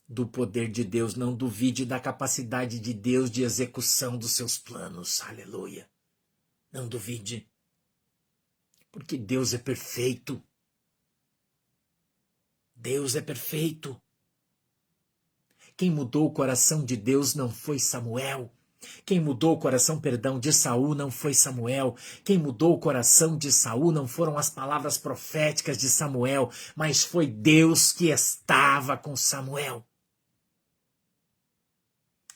Speaker 1: do poder de Deus, não duvide da capacidade de Deus de execução dos seus planos. Aleluia. Não duvide. Porque Deus é perfeito. Deus é perfeito. Quem mudou o coração de Deus não foi Samuel. Quem mudou o coração, de Saul não foi Samuel. Quem mudou o coração de Saul não foram as palavras proféticas de Samuel, mas foi Deus que estava com Samuel.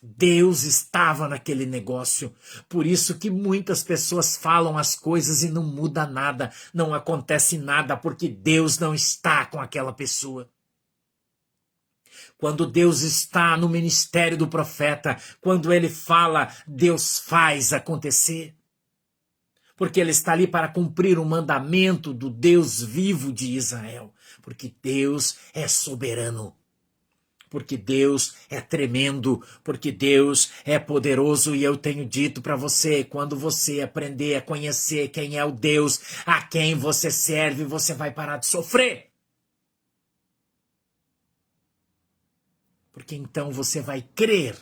Speaker 1: Deus estava naquele negócio. Por isso que muitas pessoas falam as coisas e não muda nada, não acontece nada, porque Deus não está com aquela pessoa. Quando Deus está no ministério do profeta, quando ele fala, Deus faz acontecer. Porque ele está ali para cumprir o mandamento do Deus vivo de Israel. Porque Deus é soberano. Porque Deus é tremendo, porque Deus é poderoso, e eu tenho dito para você, quando você aprender a conhecer quem é o Deus a quem você serve, você vai parar de sofrer. Porque então você vai crer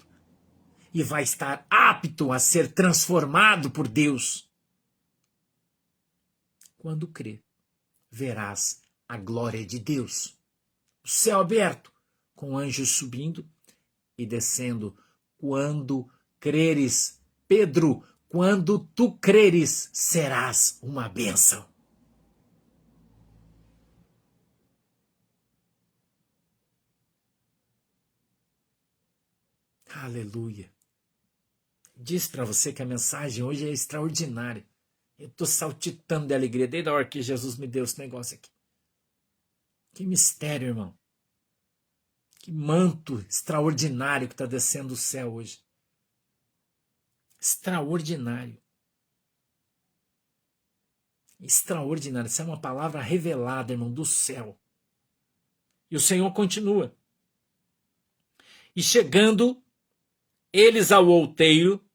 Speaker 1: e vai estar apto a ser transformado por Deus. Quando crer, verás a glória de Deus. O céu aberto, com anjos subindo e descendo. Quando creres, Pedro, quando tu creres, serás uma bênção. Aleluia. Diz para você que a mensagem hoje é extraordinária. Eu estou saltitando de alegria desde a hora que Jesus me deu esse negócio aqui. Que mistério, irmão. Que manto extraordinário que está descendo do céu hoje. Extraordinário. Extraordinário. Isso é uma palavra revelada, irmão, do céu. E o Senhor continua. E chegando eles ao outeiro,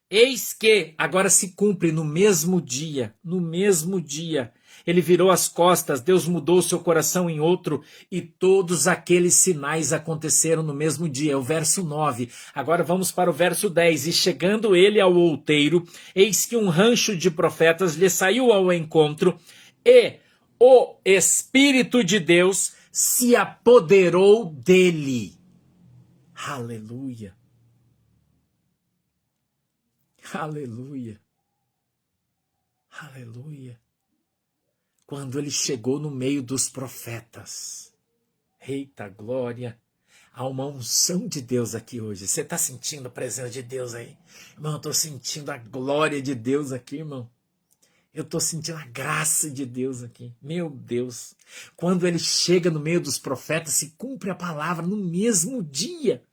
Speaker 1: eis que agora se cumpre no mesmo dia, ele virou as costas, Deus mudou seu coração em outro, e todos aqueles sinais aconteceram no mesmo dia. É o verso 9. Agora vamos para o verso 10. E chegando ele ao outeiro, eis que um rancho de profetas lhe saiu ao encontro, e o Espírito de Deus se apoderou dele. Aleluia. Aleluia. Aleluia. Quando ele chegou no meio dos profetas. Eita glória. Há uma unção de Deus aqui hoje. Você está sentindo a presença de Deus aí? Irmão, eu estou sentindo a glória de Deus aqui, irmão. Eu estou sentindo a graça de Deus aqui. Meu Deus. Quando ele chega no meio dos profetas, se cumpre a palavra no mesmo dia.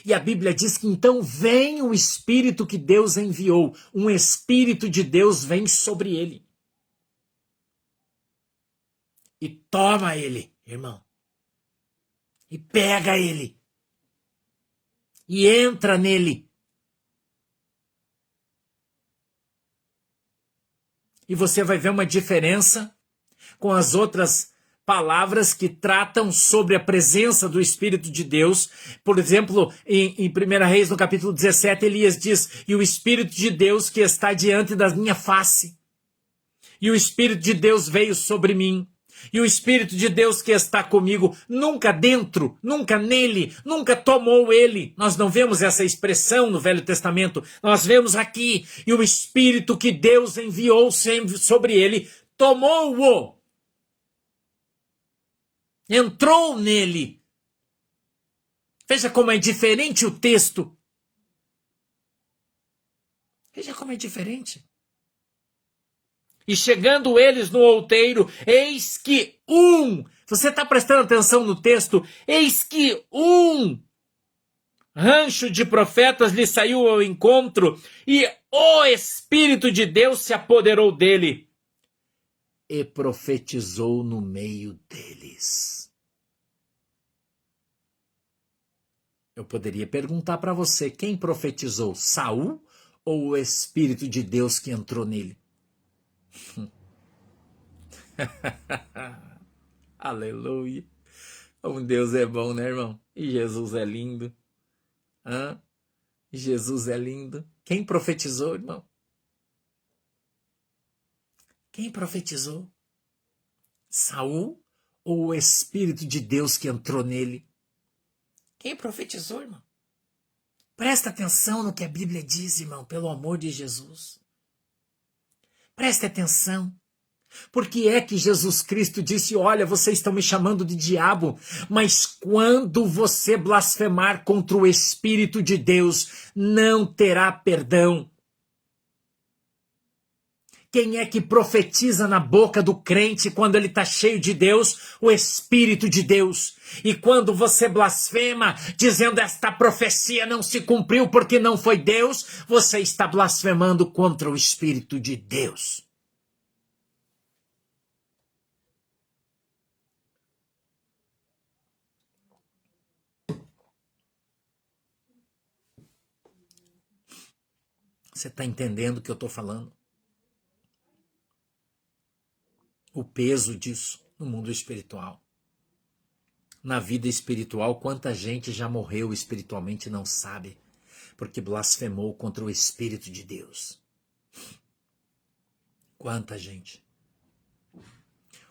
Speaker 1: E a Bíblia diz que então vem o Espírito que Deus enviou. Um Espírito de Deus vem sobre ele. E toma ele, irmão. E pega ele. E entra nele. E você vai ver uma diferença com as outras palavras que tratam sobre a presença do Espírito de Deus. Por exemplo, em 1 Reis, no capítulo 17, Elias diz, e o Espírito de Deus que está diante da minha face. E o Espírito de Deus veio sobre mim. E o Espírito de Deus que está comigo, nunca dentro, nunca nele, nunca tomou ele. Nós não vemos essa expressão no Velho Testamento, nós vemos aqui. E o Espírito que Deus enviou sobre ele, tomou-o. Entrou nele. Veja como é diferente o texto. Veja como é diferente. E chegando eles no outeiro, eis que você está prestando atenção no texto? Eis que rancho de profetas lhe saiu ao encontro, e o Espírito de Deus se apoderou dele. E profetizou no meio deles. Eu poderia perguntar para você, quem profetizou? Saul ou o Espírito de Deus que entrou nele? Aleluia. Um Deus é bom, né, irmão? E Jesus é lindo. Hã? Jesus é lindo. Quem profetizou, irmão? Quem profetizou? Saul ou o Espírito de Deus que entrou nele? Quem profetizou, irmão? Presta atenção no que a Bíblia diz, irmão, pelo amor de Jesus. Preste atenção. Por que é que Jesus Cristo disse, olha, vocês estão me chamando de diabo, mas quando você blasfemar contra o Espírito de Deus, não terá perdão. Quem é que profetiza na boca do crente quando ele está cheio de Deus? O Espírito de Deus. E quando você blasfema, dizendo esta profecia não se cumpriu porque não foi Deus, você está blasfemando contra o Espírito de Deus. Você está entendendo o que eu estou falando? O peso disso no mundo espiritual. Na vida espiritual, quanta gente já morreu espiritualmente e não sabe, porque blasfemou contra o Espírito de Deus. Quanta gente.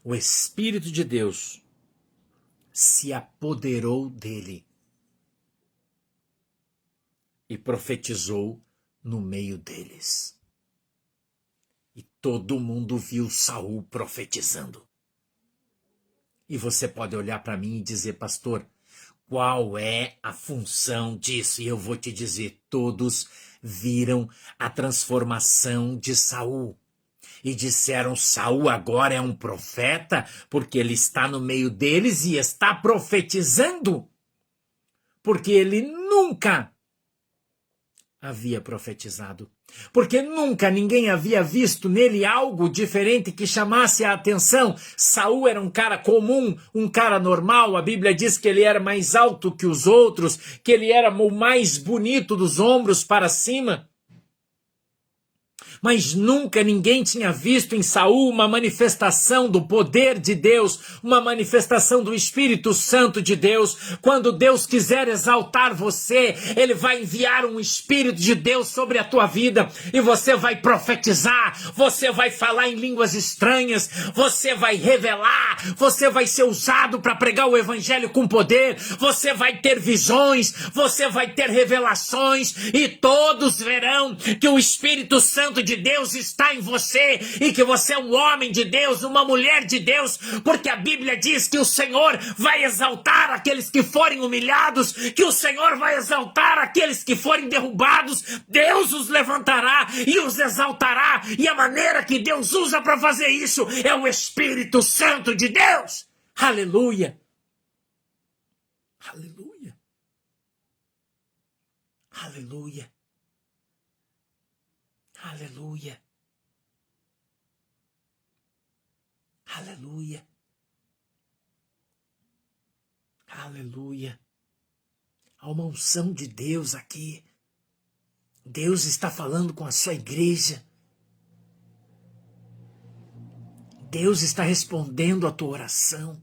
Speaker 1: O Espírito de Deus se apoderou dele e profetizou no meio deles. E todo mundo viu Saul profetizando. E você pode olhar para mim e dizer, pastor, qual é a função disso? E eu vou te dizer, todos viram a transformação de Saul. E disseram, Saul agora é um profeta, porque ele está no meio deles e está profetizando. Porque ele nunca havia profetizado. Porque nunca ninguém havia visto nele algo diferente que chamasse a atenção. Saul era um cara comum, um cara normal. A Bíblia diz que ele era mais alto que os outros, que ele era o mais bonito dos ombros para cima. Mas nunca ninguém tinha visto em Saul uma manifestação do poder de Deus, uma manifestação do Espírito Santo de Deus. Quando Deus quiser exaltar você, Ele vai enviar um Espírito de Deus sobre a tua vida e você vai profetizar, você vai falar em línguas estranhas, você vai revelar, você vai ser usado para pregar o Evangelho com poder, você vai ter visões, você vai ter revelações e todos verão que o Espírito Santo de Deus está em você e que você é um homem de Deus, uma mulher de Deus, porque a Bíblia diz que o Senhor vai exaltar aqueles que forem humilhados, que o Senhor vai exaltar aqueles que forem derrubados, Deus os levantará e os exaltará, e a maneira que Deus usa para fazer isso é o Espírito Santo de Deus. Aleluia! Aleluia! Aleluia! Aleluia. Aleluia. Aleluia. Há uma unção de Deus aqui. Deus está falando com a sua igreja. Deus está respondendo a tua oração.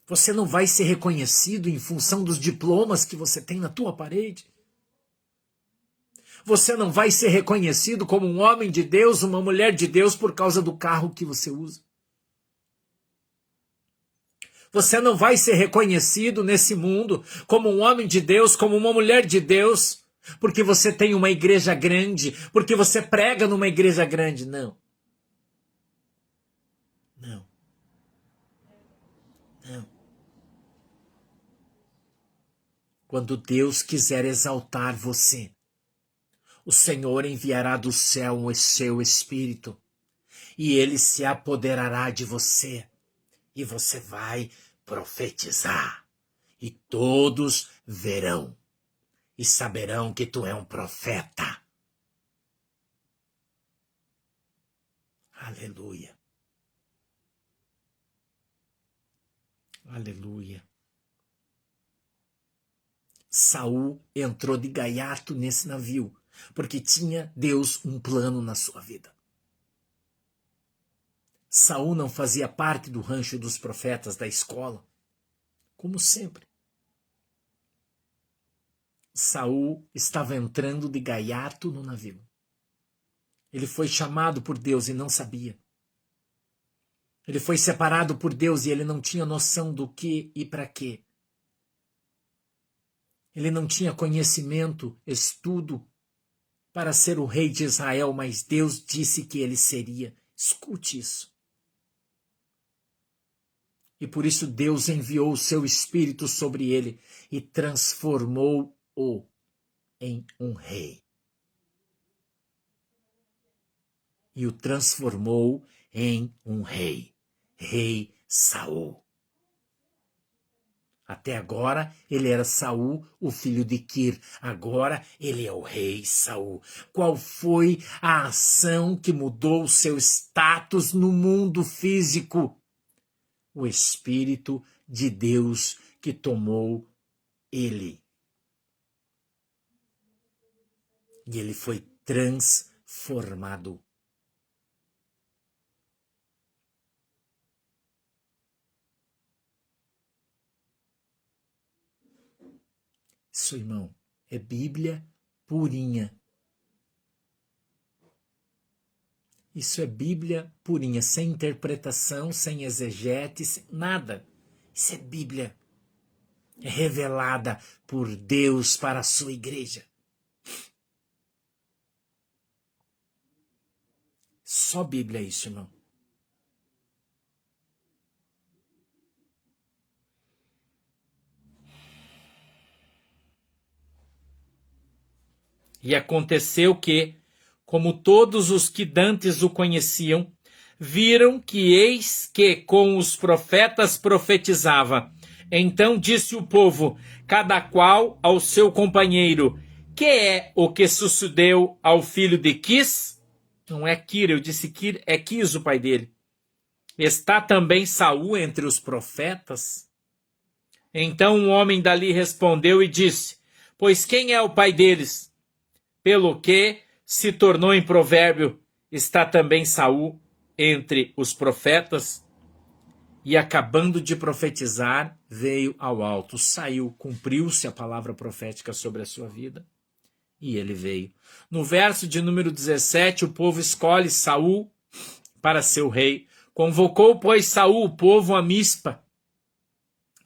Speaker 1: Você não vai ser reconhecido em função dos diplomas que você tem na tua parede. Você não vai ser reconhecido como um homem de Deus, uma mulher de Deus por causa do carro que você usa. Você não vai ser reconhecido nesse mundo como um homem de Deus, como uma mulher de Deus, porque você tem uma igreja grande, porque você prega numa igreja grande. Não. Não. Não. Quando Deus quiser exaltar você, o Senhor enviará do céu o seu Espírito e ele se apoderará de você e você vai profetizar e todos verão e saberão que tu é um profeta. Aleluia. Aleluia. Saul entrou de gaiato nesse navio porque tinha Deus um plano na sua vida. Saul não fazia parte do rancho dos profetas da escola, como sempre. Saul estava entrando de gaiato no navio. Ele foi chamado por Deus e não sabia. Ele foi separado por Deus e ele não tinha noção do que e para quê. Ele não tinha conhecimento, estudo para ser o rei de Israel, mas Deus disse que ele seria. Escute isso. E por isso Deus enviou o seu Espírito sobre ele e transformou-o em um rei. E o transformou em um rei. Rei Saul. Até agora ele era Saul, o filho de Quir. Agora ele é o rei Saul. Qual foi a ação que mudou o seu status no mundo físico? O Espírito de Deus que tomou ele. E ele foi transformado. Isso, irmão, é Bíblia purinha. Isso é Bíblia purinha, sem interpretação, sem exegete, sem nada. Isso é Bíblia. É revelada por Deus para a sua igreja. Só Bíblia é isso, irmão. E aconteceu que, como todos os que dantes o conheciam, viram que eis que com os profetas profetizava. Então disse o povo, cada qual ao seu companheiro, que é o que sucedeu ao filho de Quis? Não é Quir, eu disse Quir, é Quis o pai dele. Está também Saul entre os profetas? Então um homem dali respondeu e disse, pois quem é o pai deles? Pelo que se tornou em provérbio, está também Saul entre os profetas? E acabando de profetizar, veio ao alto, saiu, cumpriu-se a palavra profética sobre a sua vida, e ele veio. No verso de número 17, o povo escolhe Saul para seu rei. Convocou, pois, Saul o povo a Mispa.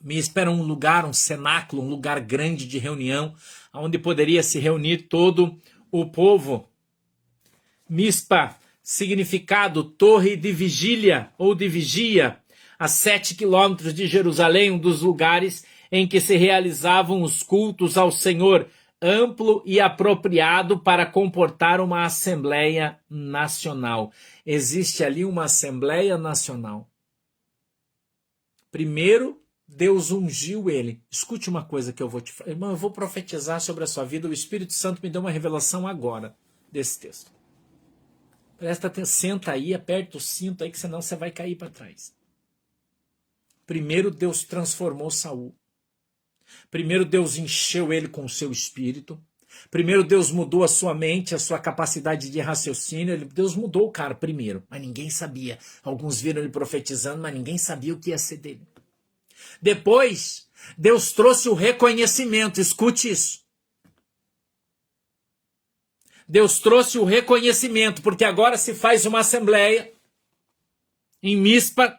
Speaker 1: Mispa era um lugar, um cenáculo, um lugar grande de reunião, onde poderia se reunir todo o povo. Mispa, significado torre de vigília ou de vigia, a 7 quilômetros de Jerusalém, um dos lugares em que se realizavam os cultos ao Senhor, amplo e apropriado para comportar uma Assembleia Nacional. Existe ali uma Assembleia Nacional. Primeiro, Deus ungiu ele. Escute uma coisa que eu vou te falar. Irmão, eu vou profetizar sobre a sua vida. O Espírito Santo me deu uma revelação agora desse texto. Presta atenção, senta aí, aperta o cinto aí, que senão você vai cair para trás. Primeiro Deus transformou Saul. Primeiro Deus encheu ele com o seu espírito. Primeiro Deus mudou a sua mente, a sua capacidade de raciocínio. Deus mudou o cara primeiro, mas ninguém sabia. Alguns viram ele profetizando, mas ninguém sabia o que ia ser dele. Depois, Deus trouxe o reconhecimento. Escute isso. Deus trouxe o reconhecimento, porque agora se faz uma assembleia em Mispa,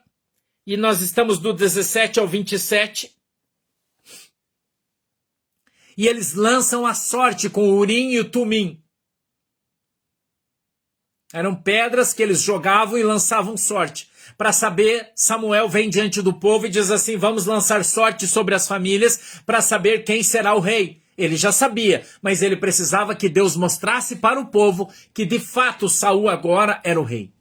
Speaker 1: e nós estamos do 17 ao 27, e eles lançam a sorte com o Urim e o Tumim. Eram pedras que eles jogavam e lançavam sorte. Para saber, Samuel vem diante do povo e diz assim, vamos lançar sorte sobre as famílias para saber quem será o rei. Ele já sabia, mas ele precisava que Deus mostrasse para o povo que de fato Saul agora era o rei.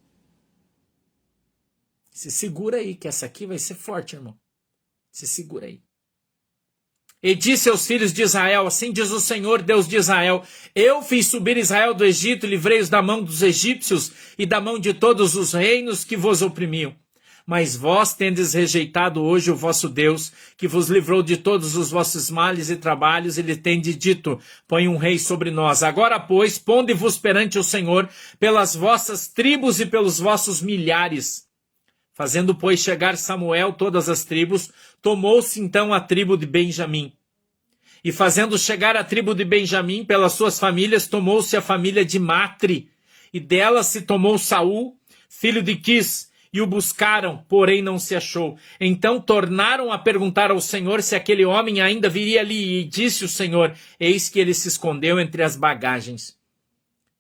Speaker 1: Se segura aí, que essa aqui vai ser forte, irmão. Se segura aí. E disse aos filhos de Israel, assim diz o Senhor, Deus de Israel, eu fiz subir Israel do Egito, livrei-os da mão dos egípcios e da mão de todos os reinos que vos oprimiam. Mas vós tendes rejeitado hoje o vosso Deus, que vos livrou de todos os vossos males e trabalhos, e lhe tende dito, põe um rei sobre nós. Agora, pois, ponde-vos perante o Senhor, pelas vossas tribos e pelos vossos milhares. Fazendo, pois, chegar Samuel todas as tribos, tomou-se então a tribo de Benjamim. E fazendo chegar a tribo de Benjamim pelas suas famílias, tomou-se a família de Matre, e dela se tomou Saul, filho de Quis, e o buscaram, porém não se achou. Então tornaram a perguntar ao Senhor se aquele homem ainda viria ali, e disse o Senhor, eis que ele se escondeu entre as bagagens.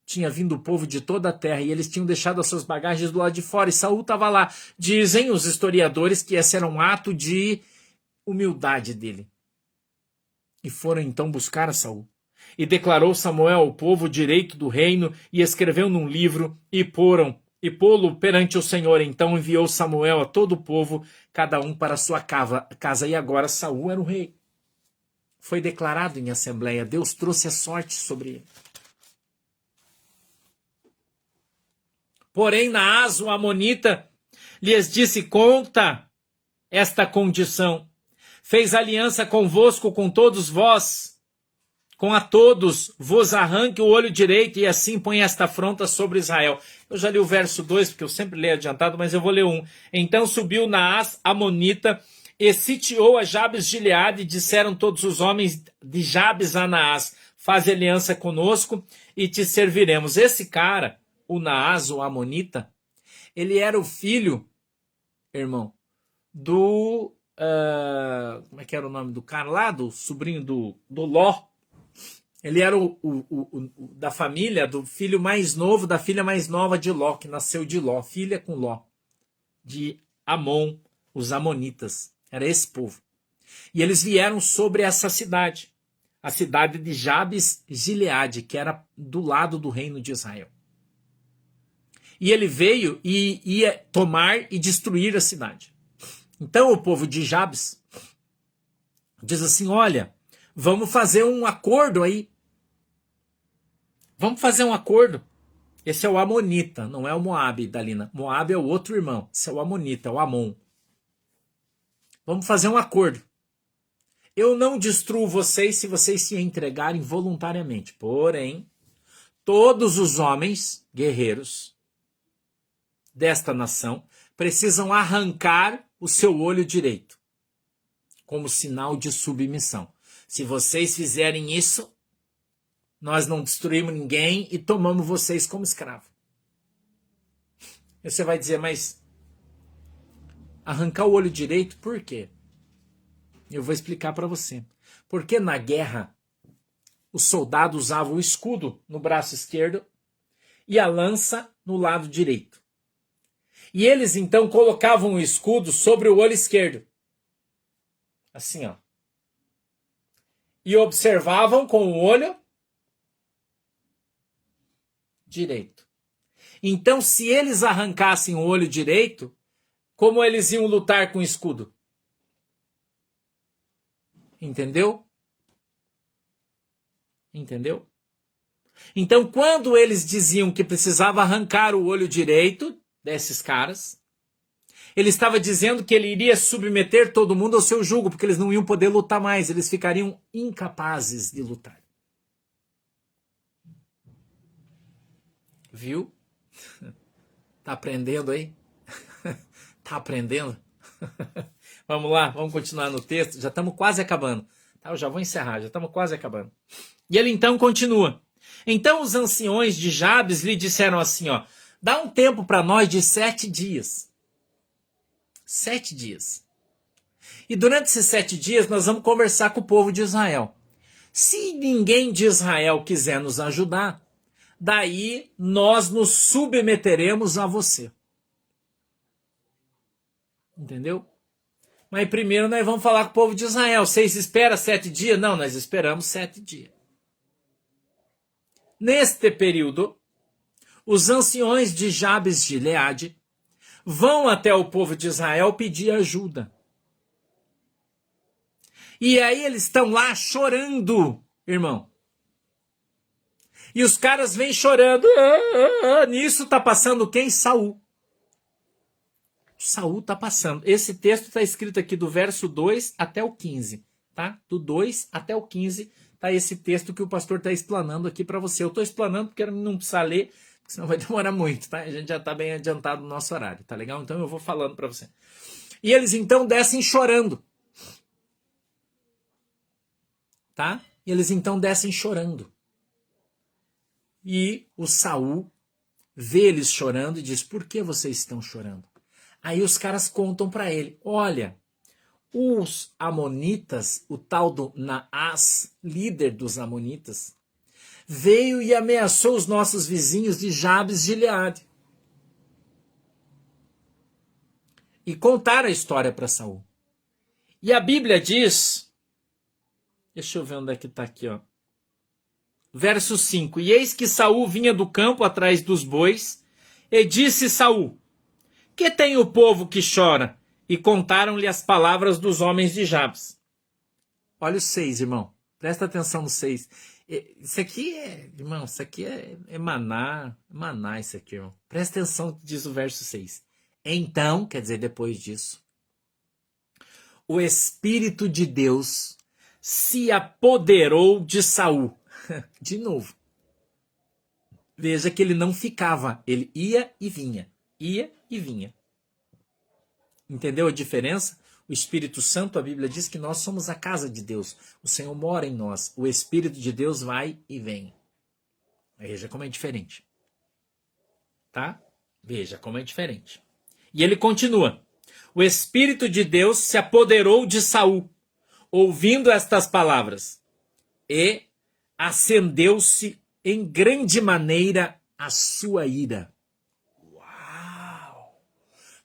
Speaker 1: Tinha vindo o povo de toda a terra, e eles tinham deixado as suas bagagens do lado de fora, e Saul estava lá. Dizem os historiadores que esse era um ato de humildade dele. E foram então buscar a Saul. E declarou Samuel ao povo o direito do reino, e escreveu num livro, e pô-lo perante o Senhor. Então enviou Samuel a todo o povo, cada um para a sua casa. E agora Saul era o rei. Foi declarado em assembleia. Deus trouxe a sorte sobre ele. Porém, Naás, o amonita, lhes disse, conta esta condição. Fez aliança convosco, com todos vós, com a todos vos arranque o olho direito, e assim põe esta afronta sobre Israel. Eu já li o verso 2, porque eu sempre leio adiantado, mas eu vou ler 1. Então subiu Naás, amonita, e sitiou a Jabes de Gileade, e disseram todos os homens de Jabes a Naás, faz aliança conosco e te serviremos. Esse cara, o Naás, o amonita, ele era o filho, irmão, do... como é que era o nome do cara lá? Do sobrinho do Ló. Ele era da família, do filho mais novo, da filha mais nova de Ló, que nasceu de Ló, filha com Ló, de Amon, os amonitas. Era esse povo. E eles vieram sobre essa cidade, a cidade de Jabes Gileade, que era do lado do reino de Israel. E ele veio e ia tomar e destruir a cidade. Então o povo de Jabes diz assim, olha, vamos fazer um acordo aí. Vamos fazer um acordo. Esse é o amonita, não é o Moabe, Dalina. Moabe é o outro irmão. Esse é o amonita, é o Amon. Vamos fazer um acordo. Eu não destruo vocês se vocês se entregarem voluntariamente. Porém, todos os homens guerreiros desta nação precisam arrancar o seu olho direito, como sinal de submissão. Se vocês fizerem isso, nós não destruímos ninguém e tomamos vocês como escravo. E você vai dizer, mas arrancar o olho direito, por quê? Eu vou explicar para você. Porque na guerra, os soldados usavam o escudo no braço esquerdo e a lança no lado direito. E eles então colocavam o escudo sobre o olho esquerdo. Assim, ó. E observavam com o olho direito. Então, se eles arrancassem o olho direito, como eles iam lutar com o escudo? Entendeu? Entendeu? Então, quando eles diziam que precisava arrancar o olho direito desses caras, ele estava dizendo que ele iria submeter todo mundo ao seu jugo, porque eles não iam poder lutar mais, eles ficariam incapazes de lutar. Viu? Tá aprendendo aí? Tá aprendendo? Vamos lá, vamos continuar no texto, já estamos quase acabando. Tá, eu já vou encerrar, já estamos quase acabando. E ele então continua. Então os anciões de Jabes lhe disseram assim, ó, dá um tempo para nós de 7 dias. 7 dias. E durante esses 7 dias nós vamos conversar com o povo de Israel. Se ninguém de Israel quiser nos ajudar, daí nós nos submeteremos a você. Entendeu? Mas primeiro nós vamos falar com o povo de Israel. Vocês esperam 7 dias? Não, nós esperamos 7 dias. Neste período, os anciões de Jabes de Gileade vão até o povo de Israel pedir ajuda. E aí eles estão lá chorando, irmão. E os caras vêm chorando. Nisso está passando quem? Saul. Saul está passando. Esse texto está escrito aqui do verso 2 até o 15. Tá? Do 2 até o 15 está esse texto que o pastor está explanando aqui para você. Eu estou explanando porque não precisa ler, senão vai demorar muito, tá? A gente já está bem adiantado no nosso horário, tá legal? Então eu vou falando para você. E eles então descem chorando, tá? E eles então descem chorando. E o Saul vê eles chorando e diz: por que vocês estão chorando? Aí os caras contam para ele: olha, os amonitas, o tal do Naás, líder dos amonitas, veio e ameaçou os nossos vizinhos de Jabes de Gileade. E contaram a história para Saul. E a Bíblia diz, deixa eu ver onde é que está aqui, ó. Verso 5: e eis que Saul vinha do campo atrás dos bois, e disse Saul: que tem o povo que chora? E contaram-lhe as palavras dos homens de Jabes. Olha o 6, irmão. Presta atenção no 6. Isso aqui irmão, isso aqui é maná. Maná isso aqui, irmão. Presta atenção no que diz o verso 6. Então, quer dizer, depois disso, o Espírito de Deus se apoderou de Saul. De novo. Veja que ele não ficava, ele ia e vinha. Ia e vinha. Entendeu a diferença? O Espírito Santo, a Bíblia diz que nós somos a casa de Deus. O Senhor mora em nós. O Espírito de Deus vai e vem. Veja como é diferente. Tá? Veja como é diferente. E ele continua. O Espírito de Deus se apoderou de Saul, ouvindo estas palavras, e acendeu-se em grande maneira a sua ira. Uau!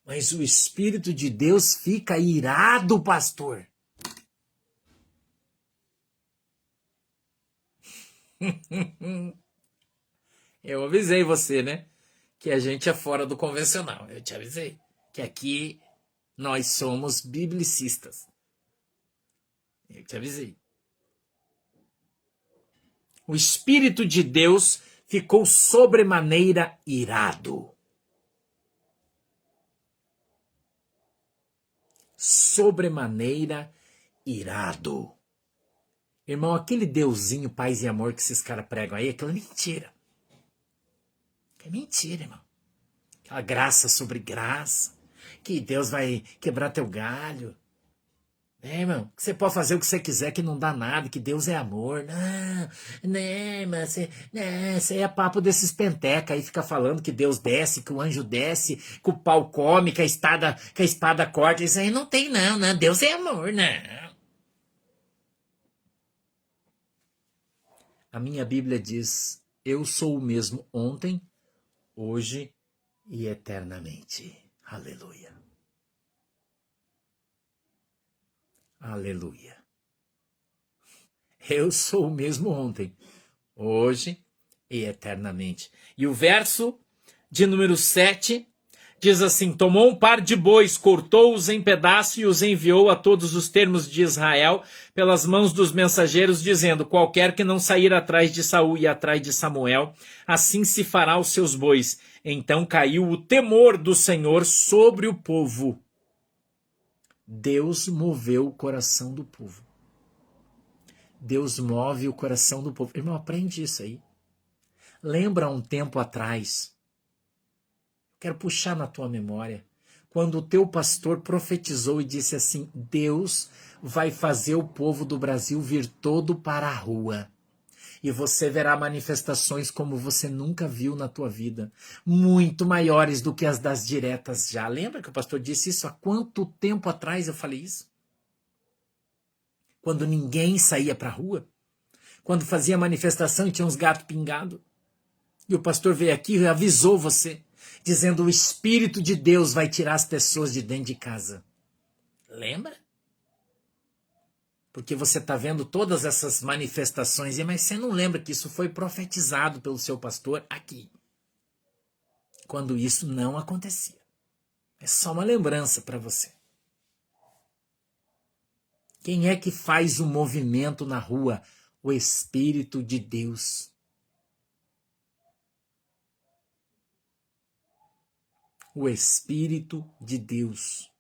Speaker 1: Mas o Espírito de Deus fica irado, pastor. Eu avisei você, né? Que a gente é fora do convencional. Eu te avisei. Que aqui nós somos biblicistas. Eu te avisei. O Espírito de Deus ficou sobremaneira irado. Sobremaneira irado. Irmão, aquele deusinho, paz e amor que esses caras pregam aí, aquilo é mentira. É mentira, irmão. Aquela graça sobre graça. Que Deus vai quebrar teu galho. Irmão, que você pode fazer o que você quiser, que não dá nada, que Deus é amor. Não, né, mas isso aí é papo desses penteca aí, fica falando que Deus desce, que o anjo desce, que o pau come, que a espada corta. Isso aí não tem não, né? Deus é amor, não. A minha Bíblia diz: eu sou o mesmo ontem, hoje e eternamente. Aleluia. Aleluia. Eu sou o mesmo ontem, hoje e eternamente. E o verso de número 7 diz assim: tomou um par de bois, cortou-os em pedaços e os enviou a todos os termos de Israel pelas mãos dos mensageiros, dizendo: qualquer que não sair atrás de Saul e atrás de Samuel, assim se fará aos seus bois. Então caiu o temor do Senhor sobre o povo. Deus moveu o coração do povo. Deus move o coração do povo. Irmão, aprende isso aí. Lembra um tempo atrás, quero puxar na tua memória, quando o teu pastor profetizou e disse assim: Deus vai fazer o povo do Brasil vir todo para a rua. E você verá manifestações como você nunca viu na tua vida, muito maiores do que as das diretas já. Lembra que o pastor disse isso há quanto tempo atrás eu falei isso? Quando ninguém saía para a rua, quando fazia manifestação e tinha uns gatos pingados. E o pastor veio aqui e avisou você, dizendo: o Espírito de Deus vai tirar as pessoas de dentro de casa. Lembra? Porque você está vendo todas essas manifestações, mas você não lembra que isso foi profetizado pelo seu pastor aqui. Quando isso não acontecia. É só uma lembrança para você. Quem é que faz o movimento na rua? O Espírito de Deus. O Espírito de Deus.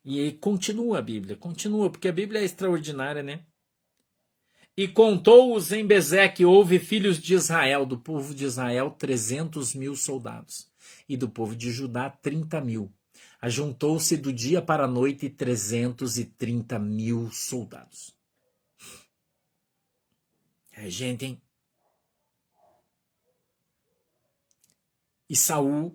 Speaker 1: E aí continua a Bíblia, continua, porque a Bíblia é extraordinária, né? E contou-os em Bezeque, houve filhos de Israel, do povo de Israel 300.000 soldados, e do povo de Judá 30.000. Ajuntou-se do dia para a noite 330.000 soldados. É gente, hein? E Saul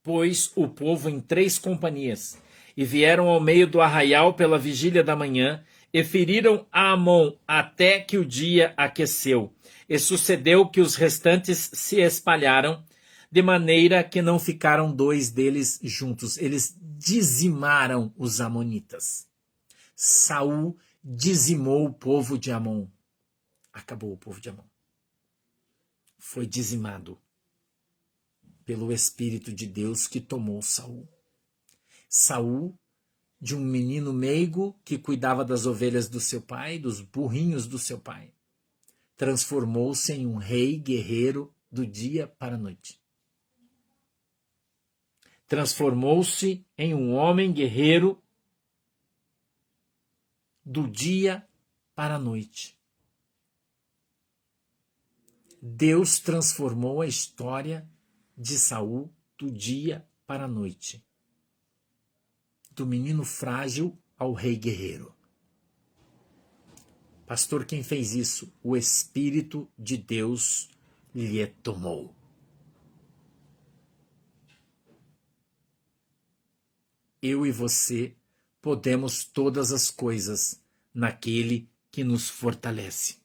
Speaker 1: pôs o povo em 3 companhias, e vieram ao meio do arraial pela vigília da manhã, e feriram a Amon até que o dia aqueceu. E sucedeu que os restantes se espalharam, de maneira que não ficaram 2 deles juntos. Eles dizimaram os amonitas. Saul dizimou o povo de Amon. Acabou o povo de Amon. Foi dizimado pelo Espírito de Deus que tomou Saul. Saul, de um menino meigo que cuidava das ovelhas do seu pai, dos burrinhos do seu pai, transformou-se em um rei guerreiro do dia para a noite. Transformou-se em um homem guerreiro do dia para a noite. Deus transformou a história de Saul do dia para a noite. Do menino frágil ao rei guerreiro. Pastor, quem fez isso? O Espírito de Deus lhe tomou. Eu e você podemos todas as coisas naquele que nos fortalece.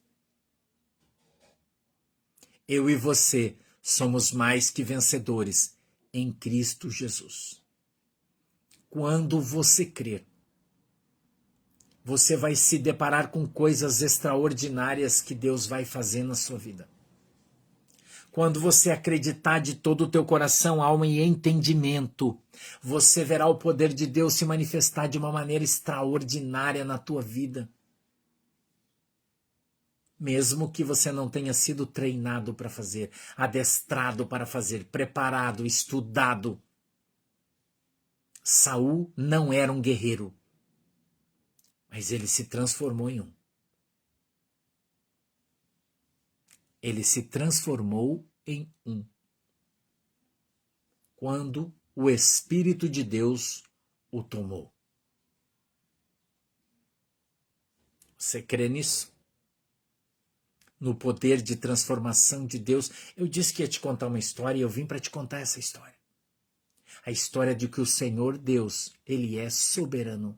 Speaker 1: Eu e você somos mais que vencedores em Cristo Jesus. Quando você crer, você vai se deparar com coisas extraordinárias que Deus vai fazer na sua vida. Quando você acreditar de todo o teu coração, alma e entendimento, você verá o poder de Deus se manifestar de uma maneira extraordinária na tua vida. Mesmo que você não tenha sido treinado para fazer, adestrado para fazer, preparado, estudado. Saul não era um guerreiro, mas ele se transformou em um. Ele se transformou em um. Quando o Espírito de Deus o tomou. Você crê nisso? No poder de transformação de Deus? Eu disse que ia te contar uma história e eu vim para te contar essa história. A história de que o Senhor Deus, Ele é soberano.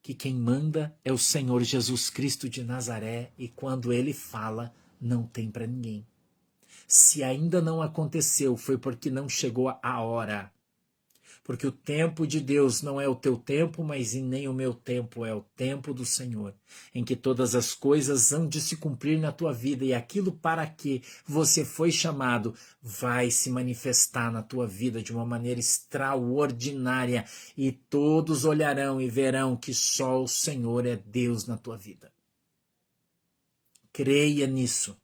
Speaker 1: Que quem manda é o Senhor Jesus Cristo de Nazaré e quando Ele fala, não tem para ninguém. Se ainda não aconteceu, foi porque não chegou a hora. Porque o tempo de Deus não é o teu tempo, mas nem o meu tempo, é o tempo do Senhor, em que todas as coisas hão de se cumprir na tua vida e aquilo para que você foi chamado vai se manifestar na tua vida de uma maneira extraordinária e todos olharão e verão que só o Senhor é Deus na tua vida. Creia nisso.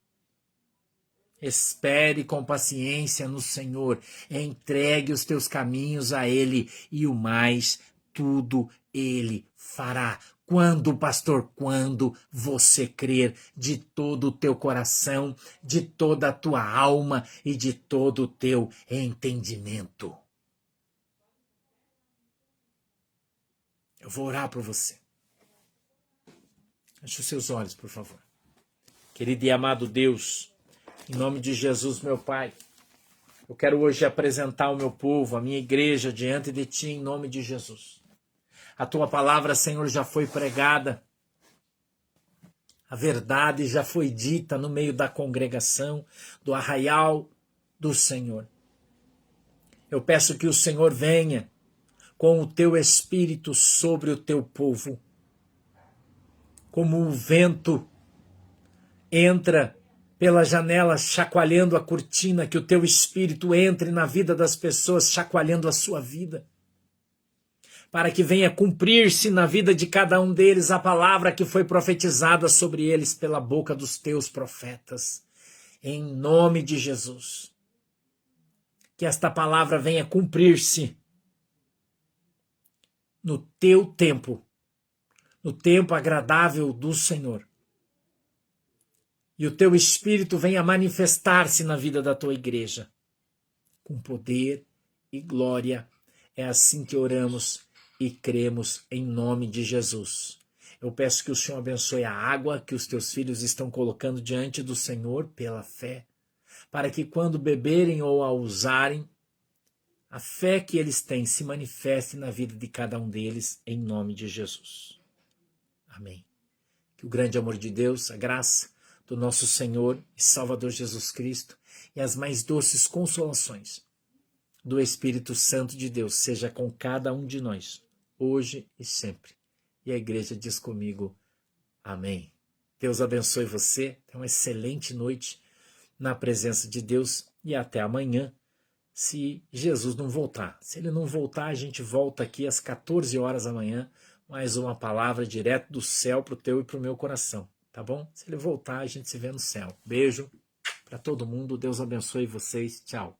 Speaker 1: Espere com paciência no Senhor, entregue os teus caminhos a Ele e o mais tudo Ele fará. Quando, pastor? Quando você crer de todo o teu coração, de toda a tua alma e de todo o teu entendimento. Eu vou orar por você. Feche os seus olhos, por favor. Querido e amado Deus, em nome de Jesus, meu Pai, eu quero hoje apresentar o meu povo, a minha igreja, diante de Ti, em nome de Jesus. A Tua palavra, Senhor, já foi pregada. A verdade já foi dita no meio da congregação, do arraial do Senhor. Eu peço que o Senhor venha com o Teu Espírito sobre o Teu povo. Como o vento entra pela janela, chacoalhando a cortina, que o teu Espírito entre na vida das pessoas, chacoalhando a sua vida. Para que venha cumprir-se na vida de cada um deles a palavra que foi profetizada sobre eles pela boca dos teus profetas. Em nome de Jesus. Que esta palavra venha cumprir-se no teu tempo, no tempo agradável do Senhor. E o teu Espírito venha manifestar-se na vida da tua igreja, com poder e glória. É assim que oramos e cremos em nome de Jesus. Eu peço que o Senhor abençoe a água que os teus filhos estão colocando diante do Senhor pela fé, para que quando beberem ou a usarem, a fé que eles têm se manifeste na vida de cada um deles, em nome de Jesus. Amém. Que o grande amor de Deus, a graça do nosso Senhor e Salvador Jesus Cristo e as mais doces consolações do Espírito Santo de Deus seja com cada um de nós, hoje e sempre. E a igreja diz comigo, amém. Deus abençoe você, tenha uma excelente noite na presença de Deus e até amanhã, se Jesus não voltar. Se ele não voltar, a gente volta aqui às 14 horas da manhã, mais uma palavra direto do céu para o teu e para o meu coração, tá bom? Se ele voltar, a gente se vê no céu. Beijo para todo mundo, Deus abençoe vocês, tchau.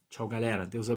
Speaker 1: Tchau, galera, Deus abençoe.